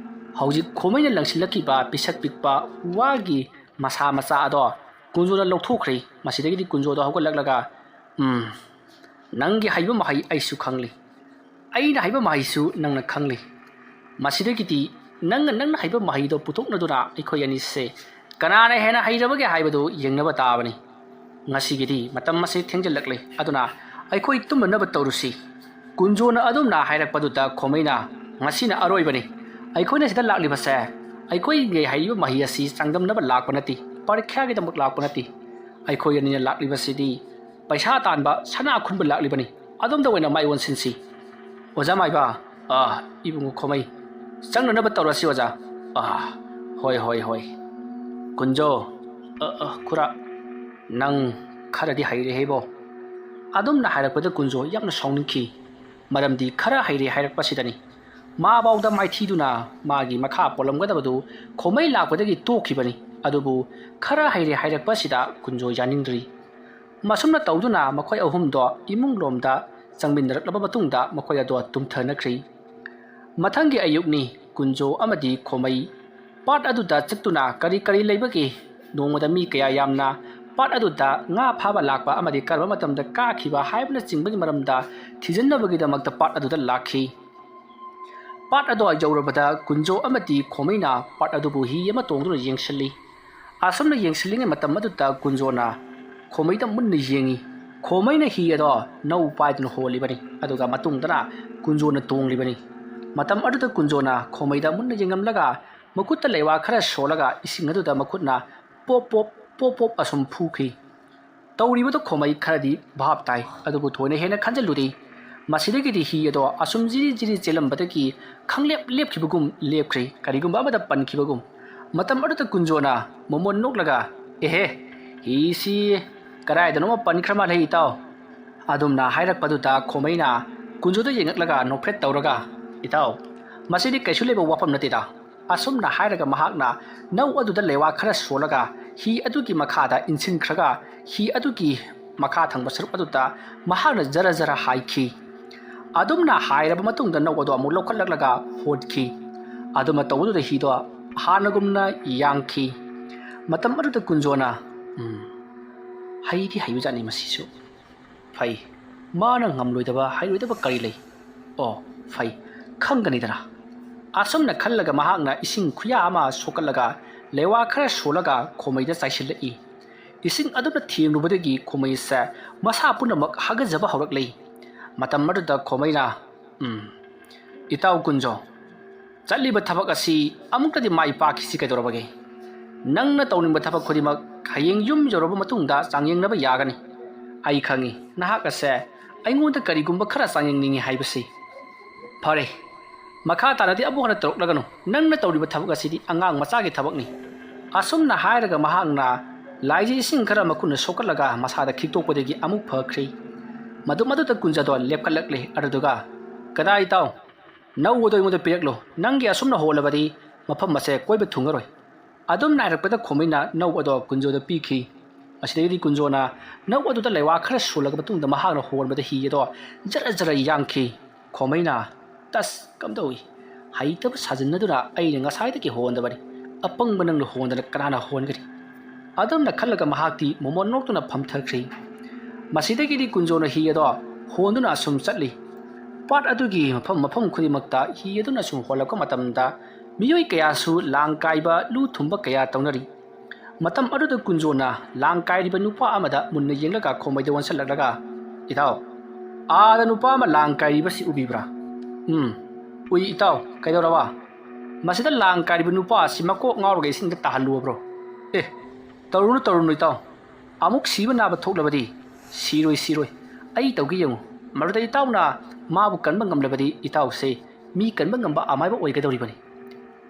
ꯍꯧꯖꯤꯛ ꯈꯣꯃꯩꯅ ꯂꯪꯁꯤꯜꯂꯛꯈꯤꯕ ꯄꯤꯁꯛ ꯄꯤꯛꯄ ꯋꯥꯒꯤ ꯃꯁꯥ ꯃꯆꯥ ꯑꯗꯣ ꯀꯨꯟꯖꯣꯗ ꯂꯧꯊꯣꯛꯈ꯭ꯔꯦ ꯃꯁꯤꯗꯒꯤꯗꯤ ꯀꯨꯟꯖꯣꯗꯣ ꯍꯧꯒꯠꯂꯛꯂꯒ ꯅꯪꯒꯤ ꯍꯩꯕ ꯃꯍꯩ ꯑꯩꯁꯨ ꯈꯪꯂꯤ ꯑꯩꯅ ꯍꯩꯕ ꯃꯍꯩꯁꯨ ꯅꯪꯅ ꯈꯪꯂꯤ ꯃꯁꯤꯗꯒꯤꯗꯤ ꯅꯪꯅ ꯍꯩꯕ ꯃꯍꯩꯗꯣ ꯄꯨꯊꯣꯛꯅꯗꯨꯅ ꯑꯩꯈꯣꯏ ꯑꯅꯤꯁꯦ ꯀꯅꯥꯅ ꯍꯦꯟꯅ ꯍꯩꯔꯕꯒꯦ ꯍꯥꯏꯕꯗꯨ ꯌꯦꯡꯅꯕ ꯇꯥꯕꯅꯤ ꯉꯁꯤꯒꯤꯗꯤ ꯃꯇꯝ ꯑꯁꯤ ꯊꯦꯡꯖꯤꯜꯂꯛꯂꯦ ꯑꯗꯨꯅ ꯑꯩꯈꯣꯏ ꯇꯨꯝꯅꯅꯕ ꯇꯧꯔꯨꯁꯤ ꯀꯨꯟꯖꯣꯅ ꯑꯗꯨꯝꯅ ꯍꯥꯏꯔꯛꯄꯗꯨꯗ ꯈꯣꯃꯩꯅ ꯉꯁꯤꯅ ꯑꯔꯣꯏꯕꯅꯤ ꯑꯩꯈꯣꯏꯅ ꯁꯤꯗ ꯂꯥꯛꯂꯤꯕꯁꯦ ꯑꯩꯈꯣꯏꯒꯤ ꯍꯩꯔꯤꯕ ꯃꯍꯩ ꯑꯁꯤ ꯆꯥꯡꯗꯝꯅꯕ ꯂꯥꯛꯄ ꯅꯠꯇꯦ ꯄꯔꯤꯈ꯭ꯌꯥꯒꯤꯗꯃꯛ ꯂꯥꯛꯄ ꯅꯠꯇꯦ ꯑꯩꯈꯣꯏ ꯑꯅꯤꯅ ꯂꯥꯛꯂꯤꯕꯁꯤꯗꯤ ꯄꯩꯁꯥ ꯇꯥꯟꯕ ꯁꯅꯥ ꯈꯨꯟꯕ ꯂꯥꯛꯂꯤꯕꯅꯤ ꯑꯗꯣꯝꯗ ꯑꯣꯏꯅ ꯃꯥꯏ ꯑꯣꯟꯁꯤꯟꯁꯤ ꯑꯣꯖꯥ ꯃꯥꯏꯕ ꯏꯕꯨꯡꯉꯣ ꯈꯣꯃꯩ ꯆꯪꯅꯅꯕ ꯇꯧꯔꯁꯤ ꯑꯣꯖꯥ ꯍꯣꯏ ꯀꯨꯟꯖꯣ ꯈꯨꯔꯥ ꯅꯪ ꯈꯔꯗꯤ ꯍꯩꯔꯦꯍꯦꯕꯣ ꯑꯗꯨꯝꯅ ꯍꯥꯏꯔꯛꯄꯗ ꯀꯨꯟꯖꯣ ꯌꯥꯝꯅ ꯁꯥꯎꯅꯤꯡꯈꯤ ꯃꯔꯝꯗꯤ ꯈꯔ ꯍꯩꯔꯦ ꯍꯥꯏꯔꯛꯄꯁꯤꯗꯅꯤ ꯃꯥꯕꯥꯎꯗ ꯃꯥꯏꯊꯤꯗꯨꯅ ꯃꯥꯒꯤ ꯃꯈꯥ ꯄꯣꯜꯂꯝꯒꯗꯕꯗꯨ ꯈꯣꯃꯩ ꯂꯥꯛꯄꯗꯒꯤ ꯇꯣꯛꯈꯤꯕꯅꯤ ꯑꯗꯨꯕꯨ ꯈꯔ ꯍꯩꯔꯦ ꯍꯥꯏꯔꯛꯄꯁꯤꯗ ꯀꯨꯟꯖꯣ ꯌꯥꯅꯤꯡꯗ꯭ꯔꯤ ꯃꯁꯨꯝꯅ ꯇꯧꯗꯨꯅ ꯃꯈꯣꯏ ꯑꯍꯨꯝꯗꯣ ꯏꯃꯨꯡꯂꯣꯝꯗ ꯆꯪꯃꯤꯟꯅꯔꯛꯂꯕ ꯃꯇꯨꯡꯗ ꯃꯈꯣꯏ ꯑꯗꯣ ꯇꯨꯝꯊꯅꯈ꯭ꯔꯤ ꯃꯊꯪꯒꯤ ꯑꯌꯨꯛꯅꯤ ꯀꯨꯟꯖꯣ ꯑꯃꯗꯤ ꯈꯣꯃꯩ ꯄꯥꯠ ꯑꯗꯨꯗ ꯆꯠꯇꯨꯅ ꯀꯔꯤ ꯂꯩꯕꯒꯦ ꯅꯣꯡꯃꯗ ꯃꯤ ꯀꯌꯥ ꯌꯥꯝꯅ ꯄꯥꯠ ꯑꯗꯨꯗ ꯉꯥ ꯐꯥꯕ ꯂꯥꯛꯄ ꯑꯃꯗꯤ ꯀꯔꯝꯕ ꯃꯇꯝꯗ ꯀꯥꯈꯤꯕ ꯍꯥꯏꯕꯅꯆꯤꯡꯕꯒꯤ ꯃꯔꯝꯗ ꯊꯤꯖꯤꯟꯅꯕꯒꯤꯗꯃꯛꯇ ꯄꯥꯠ ꯑꯗꯨꯗ ꯂꯥꯛꯈꯤ꯫ ꯄꯥꯠ ꯑꯗꯨ ꯌꯧꯔꯕꯗ ꯀꯨꯟꯖꯣ ꯑꯃꯗꯤ ꯈꯣꯃꯩꯅ ꯄꯥꯠ ꯑꯗꯨꯕꯨ ꯍꯤ ꯑꯃ ꯇꯣꯡꯗꯨꯅ ꯌꯦꯡꯁꯤꯜꯂꯤ꯫ ꯑꯁꯨꯝꯅ ꯌꯦꯡꯁꯤꯜꯂꯤꯉꯩ ꯃꯇꯝ ꯑꯗꯨꯗ ꯀꯨꯟꯖꯣꯅ ꯈꯣꯃꯩꯗ ꯃꯨꯟꯅ ꯌꯦꯡꯉꯤ꯫ ꯈꯣꯃꯩꯅ ꯍꯤ ꯑꯗꯣ ꯅꯧ ꯄꯥꯏꯗꯨꯅ ꯍꯣꯜꯂꯤꯕꯅꯤ, ꯑꯗꯨꯒ ꯃꯇꯨꯡꯗꯅ ꯀꯨꯟꯖꯣꯅ ꯇꯣꯡꯂꯤꯕꯅꯤ꯫ ꯃꯇꯝ ꯑꯗꯨꯗ ꯀꯨꯟꯖꯣꯅ ꯈꯣꯃꯩꯗ ꯃꯨꯟꯅ ꯌꯦꯡꯂꯝꯂꯒ ꯃꯈꯨꯠꯇ ꯂꯩꯋꯥ ꯈꯔ ꯁꯣꯜꯂꯒ ꯏꯁꯤꯡ ꯑꯗꯨꯗ ꯃꯈꯨꯠꯅ ꯄꯣꯞ ꯄꯣꯞ ꯄꯣꯞ ꯄꯣꯞ ꯑꯁꯨꯝ ꯐꯨꯈꯤ꯫ ꯇꯧꯔꯤꯕꯗꯣ ꯈꯣꯃꯩ ꯈꯔꯗꯤ ꯚꯥꯞ ꯇꯥꯏ, ꯑꯗꯨꯕꯨ ꯊꯣꯏꯅ ꯍꯦꯟꯅ ꯈꯟꯖꯤꯜꯂꯨꯗꯦ꯫ ꯃꯁꯤꯗꯒꯤꯗꯤ ꯍꯤ ꯑꯗꯣ ꯑꯁꯨꯝ ꯖꯤꯔꯤ ꯖꯤꯔꯤ ꯆꯦꯜꯂꯝꯕꯗꯒꯤ ꯈꯪꯂꯦꯞ ꯂꯦꯞꯈꯤꯕꯒꯨꯝ ꯂꯦꯞꯈ꯭ꯔꯦ, ꯀꯔꯤꯒꯨꯝꯕ ꯑꯃꯗ ꯄꯟꯈꯤꯕꯒꯨꯝ꯫ ꯃꯇꯝ ꯑꯗꯨꯗ ꯀꯨꯟꯖꯣꯅ ꯃꯣꯃꯣꯟ ꯅꯣꯛꯂꯒ "ꯑꯦꯍꯦ, ꯍꯤꯁꯤ ꯀꯗꯥꯏꯗꯅꯣꯃ ꯄꯟꯈ꯭ꯔ ꯃꯥꯜꯂꯦ ꯏꯇꯥꯎ." ꯑꯗꯨꯝꯅ ꯍꯥꯏꯔꯛꯄꯗꯨꯗ ꯈꯣꯃꯩꯅ ꯀꯨꯟꯖꯣꯗ ꯌꯦꯡꯂꯛꯂꯒ ꯅꯣꯛꯐꯦꯠ ꯇꯧꯔꯒ "ꯏꯇꯥꯎ, ꯃꯁꯤꯗꯤ ꯀꯩꯁꯨ ꯂꯩꯕ ꯋꯥꯐꯝ ꯅꯠꯇꯦꯗ." ꯑꯁꯨꯝꯅ ꯍꯥꯏꯔꯒ ꯃꯍꯥꯛꯅ ꯅꯧ ꯑꯗꯨꯗ ꯂꯩꯋꯥ ꯈꯔ ꯁꯣꯜꯂꯒ ꯍꯤ ꯑꯗꯨꯒꯤ ꯃꯈꯥꯗ ꯏꯟꯁꯤꯟꯈ꯭ꯔꯒ ꯍꯤ ꯑꯗꯨꯒꯤ ꯃꯈꯥ ꯊꯪꯕ ꯁꯔꯨꯛ ꯑꯗꯨꯗ ꯃꯍꯥꯛꯅ ꯖꯔ ꯖꯔ ꯍꯥꯏꯈꯤ꯫ ꯑꯗꯨꯝꯅ ꯍꯥꯏꯔꯕ ꯃꯇꯨꯡꯗ ꯅꯧ ꯑꯗꯣ ꯑꯃꯨꯛ ꯂꯧꯈꯠꯂꯛꯂꯒ ꯍꯣꯠꯈꯤ꯫ ꯑꯗꯨꯝꯅ ꯇꯧꯕꯗꯨꯗ ꯍꯤꯗꯣ ꯍꯥꯟꯅꯒꯨꯝꯅ ꯌꯥꯡꯈꯤ꯫ ꯃꯇꯝ ꯑꯗꯨꯗ ꯀꯨꯟꯖꯣꯅ ꯍꯩꯗꯤ ꯍꯩꯕꯖꯥꯠꯅꯤ ꯃꯁꯤꯁꯨ, ꯐꯩ, ꯃꯥꯅ ꯉꯝꯂꯣꯏꯗꯕ ꯍꯩꯔꯣꯏꯗꯕ ꯀꯔꯤ ꯂꯩ? ꯑꯣ ꯐꯩ, ꯈꯪꯒꯅꯤꯗꯅ꯫ ꯑꯁꯨꯝꯅ ꯈꯜꯂꯒ ꯃꯍꯥꯛꯅ ꯏꯁꯤꯡ ꯈꯨꯌꯥ ꯑꯃ ꯁꯣꯛꯀꯠꯂꯒ ꯂꯩꯋꯥ ꯈꯔ ꯁꯣꯜꯂꯒ ꯈꯣꯃꯩꯗ ꯆꯥꯏꯁꯤꯜꯂꯛꯏ꯫ ꯏꯁꯤꯡ ꯑꯗꯨꯅ ꯊꯦꯡꯂꯨꯕꯗꯒꯤ ꯈꯣꯃꯩꯁꯦ ꯃꯁꯥ ꯄꯨꯝꯅꯃꯛ ꯍꯥꯒꯠꯆꯕ ꯍꯧꯔꯛꯂꯤ꯫ ꯃꯇꯝ ꯑꯗꯨꯗ ꯈꯣꯃꯩꯅ "ꯏꯇꯥꯎ ꯀꯨꯟꯖꯣ, ꯆꯠꯂꯤꯕ ꯊꯕꯛ ꯑꯁꯤ ꯑꯃꯨꯛꯇꯗꯤ ꯃꯥꯏ ꯄꯥꯛꯈꯤꯁꯤ ꯀꯩꯗꯧꯔꯕꯒꯦ? ꯅꯪꯅ ꯇꯧꯅꯤꯡꯕ ꯊꯕꯛ ꯈꯨꯗꯤꯡꯃꯛ ꯍꯌꯦꯡ ꯌꯨꯝ ꯌꯧꯔꯕ ꯃꯇꯨꯡꯗ ꯆꯥꯡꯌꯦꯡꯅꯕ ꯌꯥꯒꯅꯤ꯫ ꯑꯩ ꯈꯪꯉꯤ ꯅꯍꯥꯛ ꯑꯁꯦ ꯑꯩꯉꯣꯟꯗ ꯀꯔꯤꯒꯨꯝꯕ ꯈꯔ ꯆꯥꯡꯌꯦꯡꯅꯤꯡꯉꯤ ꯍꯥꯏꯕꯁꯤ꯫ ꯐꯔꯦ, ꯃꯈꯥ ꯇꯥꯅꯗꯤ ꯑꯃꯨꯛ ꯍꯟꯅ ꯇꯧꯔꯛꯂꯒꯅꯨ, ꯅꯪꯅ ꯇꯧꯔꯤꯕ ꯊꯕꯛ ꯑꯁꯤꯗꯤ ꯑꯉꯥꯡ ꯃꯆꯥꯒꯤ ꯊꯕꯛꯅꯤ." ꯑꯁꯨꯝꯅ ꯍꯥꯏꯔꯒ ꯃꯍꯥꯛꯅ ꯂꯥꯏꯖꯤ ꯏꯁꯤꯡ ꯈꯔ ꯃꯈꯨꯠꯅ ꯁꯣꯛꯀꯠꯂꯒ ꯃꯁꯥꯗ ꯈꯤꯛꯇꯣꯛꯄꯗꯒꯤ ꯑꯃꯨꯛ ꯐꯈ꯭ꯔꯦ꯫ ꯃꯗꯨ ꯑꯗꯨꯗ ꯀꯨꯟꯖꯗꯣ ꯂꯦꯞꯈꯠꯂꯛꯂꯦ, ꯑꯗꯨꯗꯨꯒ "ꯀꯗꯥꯏ ꯏꯇꯥꯎ, ꯅꯧ ꯑꯗꯣ ꯑꯩꯉꯣꯟꯗ ꯄꯤꯔꯛꯂꯣ, ꯅꯪꯒꯤ ꯑꯁꯨꯝꯅ ꯍꯣꯜꯂꯕꯗꯤ ꯃꯐꯝ ꯑꯁꯦ ꯀꯣꯏꯕ ꯊꯨꯡꯉꯔꯣꯏ." ꯑꯗꯨꯝꯅ ꯍꯥꯏꯔꯛꯄꯗ ꯈꯣꯃꯩꯅ ꯅꯧ ꯑꯗꯣ ꯀꯨꯟꯖꯣꯗ ꯄꯤꯈꯤ꯫ ꯃꯁꯤꯗꯒꯤꯗꯤ ꯀꯨꯟꯖꯣꯅ ꯅꯧ ꯑꯗꯨꯗ ꯂꯩꯋꯥ ꯈꯔ ꯁꯣꯜꯂꯕ ꯃꯇꯨꯡꯗ ꯃꯍꯥꯛꯅ ꯍꯣꯟꯕꯗ ꯍꯤ ꯑꯗꯣ ꯖꯔ ꯖꯔ ꯌꯥꯡꯈꯤ꯫ ꯈꯣꯃꯩꯅ "ꯇꯁ, ꯀꯝꯗꯧꯏ? ꯍꯩꯇꯕ ꯁꯥꯖꯤꯟꯅꯗꯨꯅ ꯑꯩꯅ ꯉꯁꯥꯏꯗꯒꯤ ꯍꯣꯟꯗꯕꯅꯤ, ꯑꯄꯪꯕ ꯅꯪꯅ ꯍꯣꯟꯗꯅ ꯀꯅꯥꯅ ꯍꯣꯟꯒꯅꯤ?" ꯑꯗꯨꯝꯅ ꯈꯜꯂꯒ ꯃꯍꯥꯛꯇꯤ ꯃꯣꯃꯣꯟ ꯅꯣꯛꯇꯨꯅ ꯐꯝꯊꯈ꯭ꯔꯦ꯫ ꯃꯁꯤꯗꯒꯤꯗꯤ ꯀꯨꯟꯖꯣꯅ ꯍꯤ ꯑꯗꯣ ꯍꯣꯟꯗꯨꯅ ꯑꯁꯨꯝ ꯆꯠꯂꯤ꯫ ꯄꯥꯠ ꯑꯗꯨꯒꯤ ꯃꯐꯝ ꯈꯨꯗꯤꯡꯃꯛꯇ ꯍꯤ ꯑꯗꯨꯅ ꯁꯨꯝ ꯍꯣꯜꯂꯛꯄ ꯃꯇꯝꯗ ꯃꯤꯑꯣꯏ ꯀꯌꯥꯁꯨ ꯂꯥꯡ ꯀꯥꯏꯕ ꯂꯨ ꯊꯨꯝꯕ ꯀꯌꯥ ꯇꯧꯅꯔꯤ꯫ ꯃꯇꯝ ꯑꯗꯨꯗ ꯀꯨꯟꯖꯣꯅ ꯂꯥꯡ ꯀꯥꯏꯔꯤꯕ ꯅꯨꯄꯥ ꯑꯃꯗ ꯃꯨꯟꯅ ꯌꯦꯡꯂꯒ ꯈꯣꯃꯩꯗ ꯑꯣꯟꯁꯤꯜꯂꯛꯂꯒ "ꯏꯇꯥꯎ, ꯑꯥꯗ ꯅꯨꯄꯥ ꯑꯃ ꯂꯥꯡ ꯀꯥꯏꯔꯤꯕꯁꯤ ꯎꯕꯤꯕ꯭ꯔꯥ?" ꯎꯏ ꯏꯇꯥꯎ, ꯀꯩꯗꯧꯔꯕ? ꯃꯁꯤꯗ ꯂꯥꯡ ꯀꯥꯏꯔꯤꯕ ꯅꯨꯄꯥ ꯑꯁꯤ ꯃꯀꯣꯛ ꯉꯥꯎꯔꯒ ꯏꯁꯤꯡꯗ ꯇꯥꯍꯜꯂꯨꯕ꯭ꯔꯣ? ꯑꯦ, ꯇꯧꯔꯨꯅꯨ ꯏꯇꯥꯎ, ꯑꯃꯨꯛ ꯁꯤꯕ ꯅꯥꯕ ꯊꯣꯛꯂꯕꯗꯤ? ꯁꯤꯔꯣꯏ, ꯑꯩ ꯇꯧꯒꯦ ꯌꯦꯡꯉꯨ꯫ ꯃꯗꯨꯗ ꯏꯇꯥꯎꯅ ꯃꯥꯕꯨ ꯀꯟꯕ ꯉꯝꯂꯕꯗꯤ ꯏꯇꯥꯎꯁꯦ ꯃꯤ ꯀꯟꯕ ꯉꯝꯕ ꯑꯃꯥꯏꯕ ꯑꯣꯏꯒꯗꯧꯔꯤꯕꯅꯤ."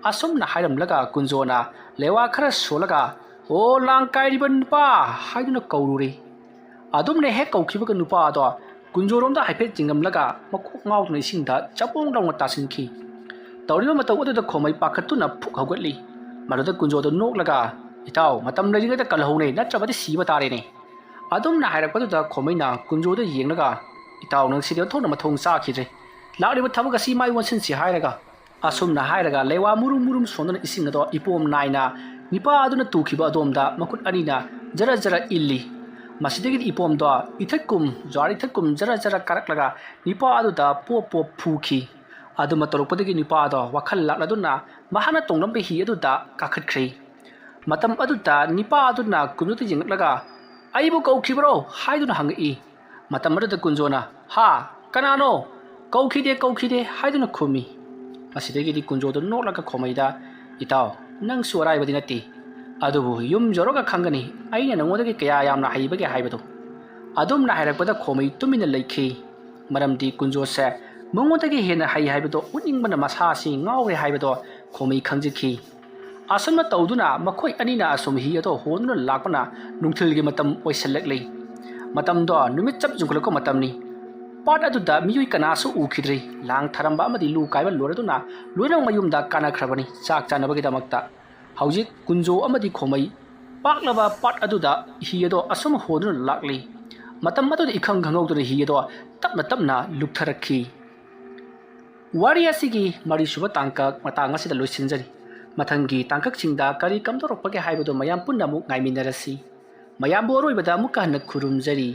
ꯑꯁꯨꯝꯅ ꯍꯥꯏꯔꯝꯂꯒ ꯀꯨꯟꯖꯣꯅ ꯂꯩꯋꯥ ꯈꯔ ꯁꯣꯜꯂꯒ "ꯑꯣ ꯂꯥꯡ ꯀꯥꯏꯔꯤꯕ ꯅꯨꯄꯥ" ꯍꯥꯏꯗꯨꯅ ꯀꯧꯔꯨꯔꯦ꯫ ꯑꯗꯨꯝꯅ ꯍꯦꯛ ꯀꯧꯈꯤꯕꯒ ꯅꯨꯄꯥ ꯑꯗꯣ ꯀꯨꯟꯖꯣꯔꯣꯝꯗ ꯍꯥꯏꯐꯦꯠ ꯆꯤꯡꯂꯝꯂꯒ ꯃꯀꯣꯛ ꯉꯥꯎꯗꯨꯅ ꯏꯁꯤꯡꯗ ꯆꯄꯣꯡ ꯂꯥꯎꯅ ꯇꯥꯁꯤꯟꯈꯤ꯫ ꯇꯧꯔꯤꯕ ꯃꯇꯧ ꯑꯗꯨꯗ ꯈꯣꯃꯩ ꯄꯥꯈꯠꯇꯨꯅ ꯐꯨꯛ ꯍꯧꯒꯠꯂꯤ꯫ ꯃꯗꯨꯗ ꯀꯨꯟꯖꯣꯗ ꯅꯣꯛꯂꯒ "ꯏꯇꯥꯎ, ꯃꯇꯝ ꯂꯩꯔꯤꯉꯩꯗ ꯀꯜꯍꯧꯅꯦ, ꯅꯠꯇ꯭ꯔꯕꯗꯤ ꯁꯤꯕ ꯇꯥꯔꯦꯅꯦ." ꯑꯗꯨꯝꯅ ꯍꯥꯏꯔꯛꯄꯗꯨꯗ ꯈꯣꯃꯩꯅ ꯀꯨꯟꯖꯣꯗ ꯌꯦꯡꯂꯒ "ꯏꯇꯥꯎ, ꯅꯪ ꯁꯤꯗꯤ ꯑꯣꯟꯊꯣꯛꯅ ꯃꯊꯣꯡ ꯆꯥꯈꯤꯗ꯭ꯔꯦ, ꯂꯥꯛꯂꯤꯕ ꯊꯕꯛ ꯑꯁꯤ ꯃꯥꯏ ꯑꯣꯟꯁꯤꯟꯁꯤ" ꯍꯥꯏꯔꯒ ꯑꯁꯨꯝꯅ ꯍꯥꯏꯔꯒ ꯂꯩꯋꯥ ꯃꯨꯔꯨꯝ ꯃꯨꯔꯨꯝ ꯁꯣꯟꯗꯨꯅ ꯏꯁꯤꯡ ꯑꯗꯣ ꯏꯄꯣꯝ ꯅꯥꯏꯅ ꯅꯤꯄꯥ ꯑꯗꯨꯅ ꯇꯨꯈꯤꯕ ꯑꯗꯣꯝꯗ ꯃꯈꯨꯠ ꯑꯅꯤꯅ ꯖꯔ ꯖꯔ ꯏꯜꯂꯤ꯫ ꯃꯁꯤꯗꯒꯤꯗꯤ ꯏꯄꯣꯝꯗꯣ ꯏꯊꯠꯀꯨꯝ ꯖ꯭ꯋꯥꯔ ꯏꯊꯠꯀꯨꯝ ꯖꯔ ꯖꯔ ꯀꯥꯔꯛꯂꯒ ꯅꯤꯄꯥ ꯑꯗꯨꯗ ꯄꯣꯞ ꯄꯣꯞ ꯐꯨꯈꯤ꯫ ꯑꯗꯨꯃ ꯇꯧꯔꯛꯄꯗꯒꯤ ꯅꯤꯄꯥ ꯑꯗꯣ ꯋꯥꯈꯜ ꯂꯥꯛꯂꯗꯨꯅ ꯃꯍꯥꯛꯅ ꯇꯣꯡꯂꯝꯕ ꯍꯤ ꯑꯗꯨꯗ ꯀꯥꯈꯠꯈ꯭ꯔꯦ꯫ ꯃꯇꯝ ꯑꯗꯨꯗ ꯅꯤꯄꯥ ꯑꯗꯨꯅ ꯀꯨꯟꯖꯣꯗ ꯌꯦꯡꯂꯛꯂꯒ "ꯑꯩꯕꯨ ꯀꯧꯈꯤꯕ꯭ꯔꯣ?" ꯍꯥꯏꯗꯨꯅ ꯍꯪꯉꯛꯏ꯫ ꯃꯇꯝ ꯑꯗꯨꯗ ꯀꯨꯟꯖꯣꯅ "ꯍꯥ, ꯀꯅꯥꯅꯣ? ꯀꯧꯈꯤꯗꯦ" ꯍꯥꯏꯗꯨꯅ ꯈꯨꯝꯃꯤ꯫ ꯃꯁꯤꯗꯒꯤꯗꯤ ꯀꯨꯟꯖꯣꯗ ꯅꯣꯛꯂꯒ ꯈꯣꯃꯩꯗ "ꯏꯇꯥꯎ, ꯅꯪꯁꯨ ꯑꯔꯥꯏꯕꯗꯤ ꯅꯠꯇꯦ, ꯑꯗꯨꯕꯨ ꯌꯨꯝ ꯌꯧꯔꯒ ꯈꯪꯒꯅꯤ ꯑꯩꯅ ꯅꯉꯣꯟꯗꯒꯤ ꯀꯌా ꯌꯥꯝꯅ ꯍꯩꯕꯒꯦ ꯍꯥꯏꯕꯗꯨ." ꯑꯗꯨꯝꯅ ꯍꯥꯏꯔꯛꯄꯗ ꯈꯣꯃꯩ ꯇꯨꯃꯤꯟꯅ ꯂꯩꯈꯤ꯫ ꯃꯔꯝꯗꯤ ꯀꯨꯟꯖꯣꯁꯦ ꯃꯉꯣꯟꯗꯒꯤ ꯍꯦꯟꯅ ꯍꯩ ꯍꯥꯏꯕꯗꯣ ꯎꯠꯅꯤꯡꯕꯅ ꯃꯁꯥꯁꯤ ꯉꯥꯎꯔꯦ ꯍꯥꯏꯕꯗꯣ ꯈꯣꯃꯩ ꯈꯪꯖꯈꯤ꯫ ꯑꯁꯨꯝꯅ ꯇꯧꯗꯨꯅ ꯃꯈꯣꯏ ꯑꯅꯤꯅ ꯑꯁꯨꯝ ꯍꯤ ꯑꯗꯣ ꯍꯣꯟꯗꯨꯅ ꯂꯥꯛꯄꯅ ꯅꯨꯡꯊꯤꯜꯒꯤ ꯃꯇꯝ ꯑꯣꯏꯁꯤꯜꯂꯛꯂꯤ꯫ ꯃꯇꯝꯗꯣ ꯅꯨꯃꯤꯠ ꯆꯞ ꯌꯨꯡꯈꯠꯂꯛꯄ ꯃꯇꯝꯅꯤ꯫ ꯄꯥꯠ ꯑꯗꯨꯗ ꯃꯤꯑꯣꯏ ꯀꯅꯥꯁꯨ ꯎꯈꯤꯗ꯭ꯔꯤ꯫ ꯂꯥꯡ ꯊꯥꯔꯝꯕ ꯑꯃꯗꯤ ꯂꯨ ꯀꯥꯏꯕ ꯂꯣꯏꯔꯗꯨꯅ ꯂꯣꯏꯅꯃꯛ ꯃꯌꯨꯝꯗ ꯀꯥꯅꯈ꯭ꯔꯕꯅꯤ ꯆꯥꯛ ꯆꯥꯅꯕꯒꯤꯗꯃꯛꯇ꯫ ꯍꯧꯖꯤꯛ ꯀꯨꯟꯖꯣ ꯑꯃꯗꯤ ꯈꯣꯃꯩ ꯄꯥꯛꯂꯕ ꯄꯥꯠ ꯑꯗꯨꯗ ꯍꯤ ꯑꯗꯣ ꯑꯁꯨꯝ ꯍꯣꯟꯗꯨꯅ ꯂꯥꯛꯂꯤ꯫ ꯃꯇꯝ ꯑꯗꯨꯗ ꯏꯈꯪ ꯈꯪꯍꯧꯗꯨꯅ ꯍꯤ ꯑꯗꯣ ꯇꯞꯅ ꯇꯞꯅ ꯂꯨꯞꯊꯔꯛꯈꯤ꯫ ꯋꯥꯔꯤ ꯑꯁꯤꯒꯤ ꯃꯔꯤꯁꯨꯕ ꯇꯥꯡꯀꯛ ꯃꯇꯥꯡ ꯑꯁꯤꯗ ꯂꯣꯏꯁꯤꯟꯖꯔꯤ꯫ ꯃꯊꯪꯒꯤ ꯇꯥꯡꯀꯛꯁꯤꯡꯗ ꯀꯔꯤ ꯀꯝꯗꯧꯔꯛꯄꯒꯦ ꯍꯥꯏꯕꯗꯨ ꯃꯌꯥꯝ ꯄꯨꯟꯅ ꯑꯃꯨꯛ ꯉꯥꯏꯃꯤꯟꯅꯔꯁꯤ꯫ ꯃꯌꯥꯝꯕꯨ ꯑꯔꯣꯏꯕꯗ ꯑꯃꯨꯛꯀ ꯍꯟꯅ ꯈꯨꯔꯨꯝꯖꯔꯤ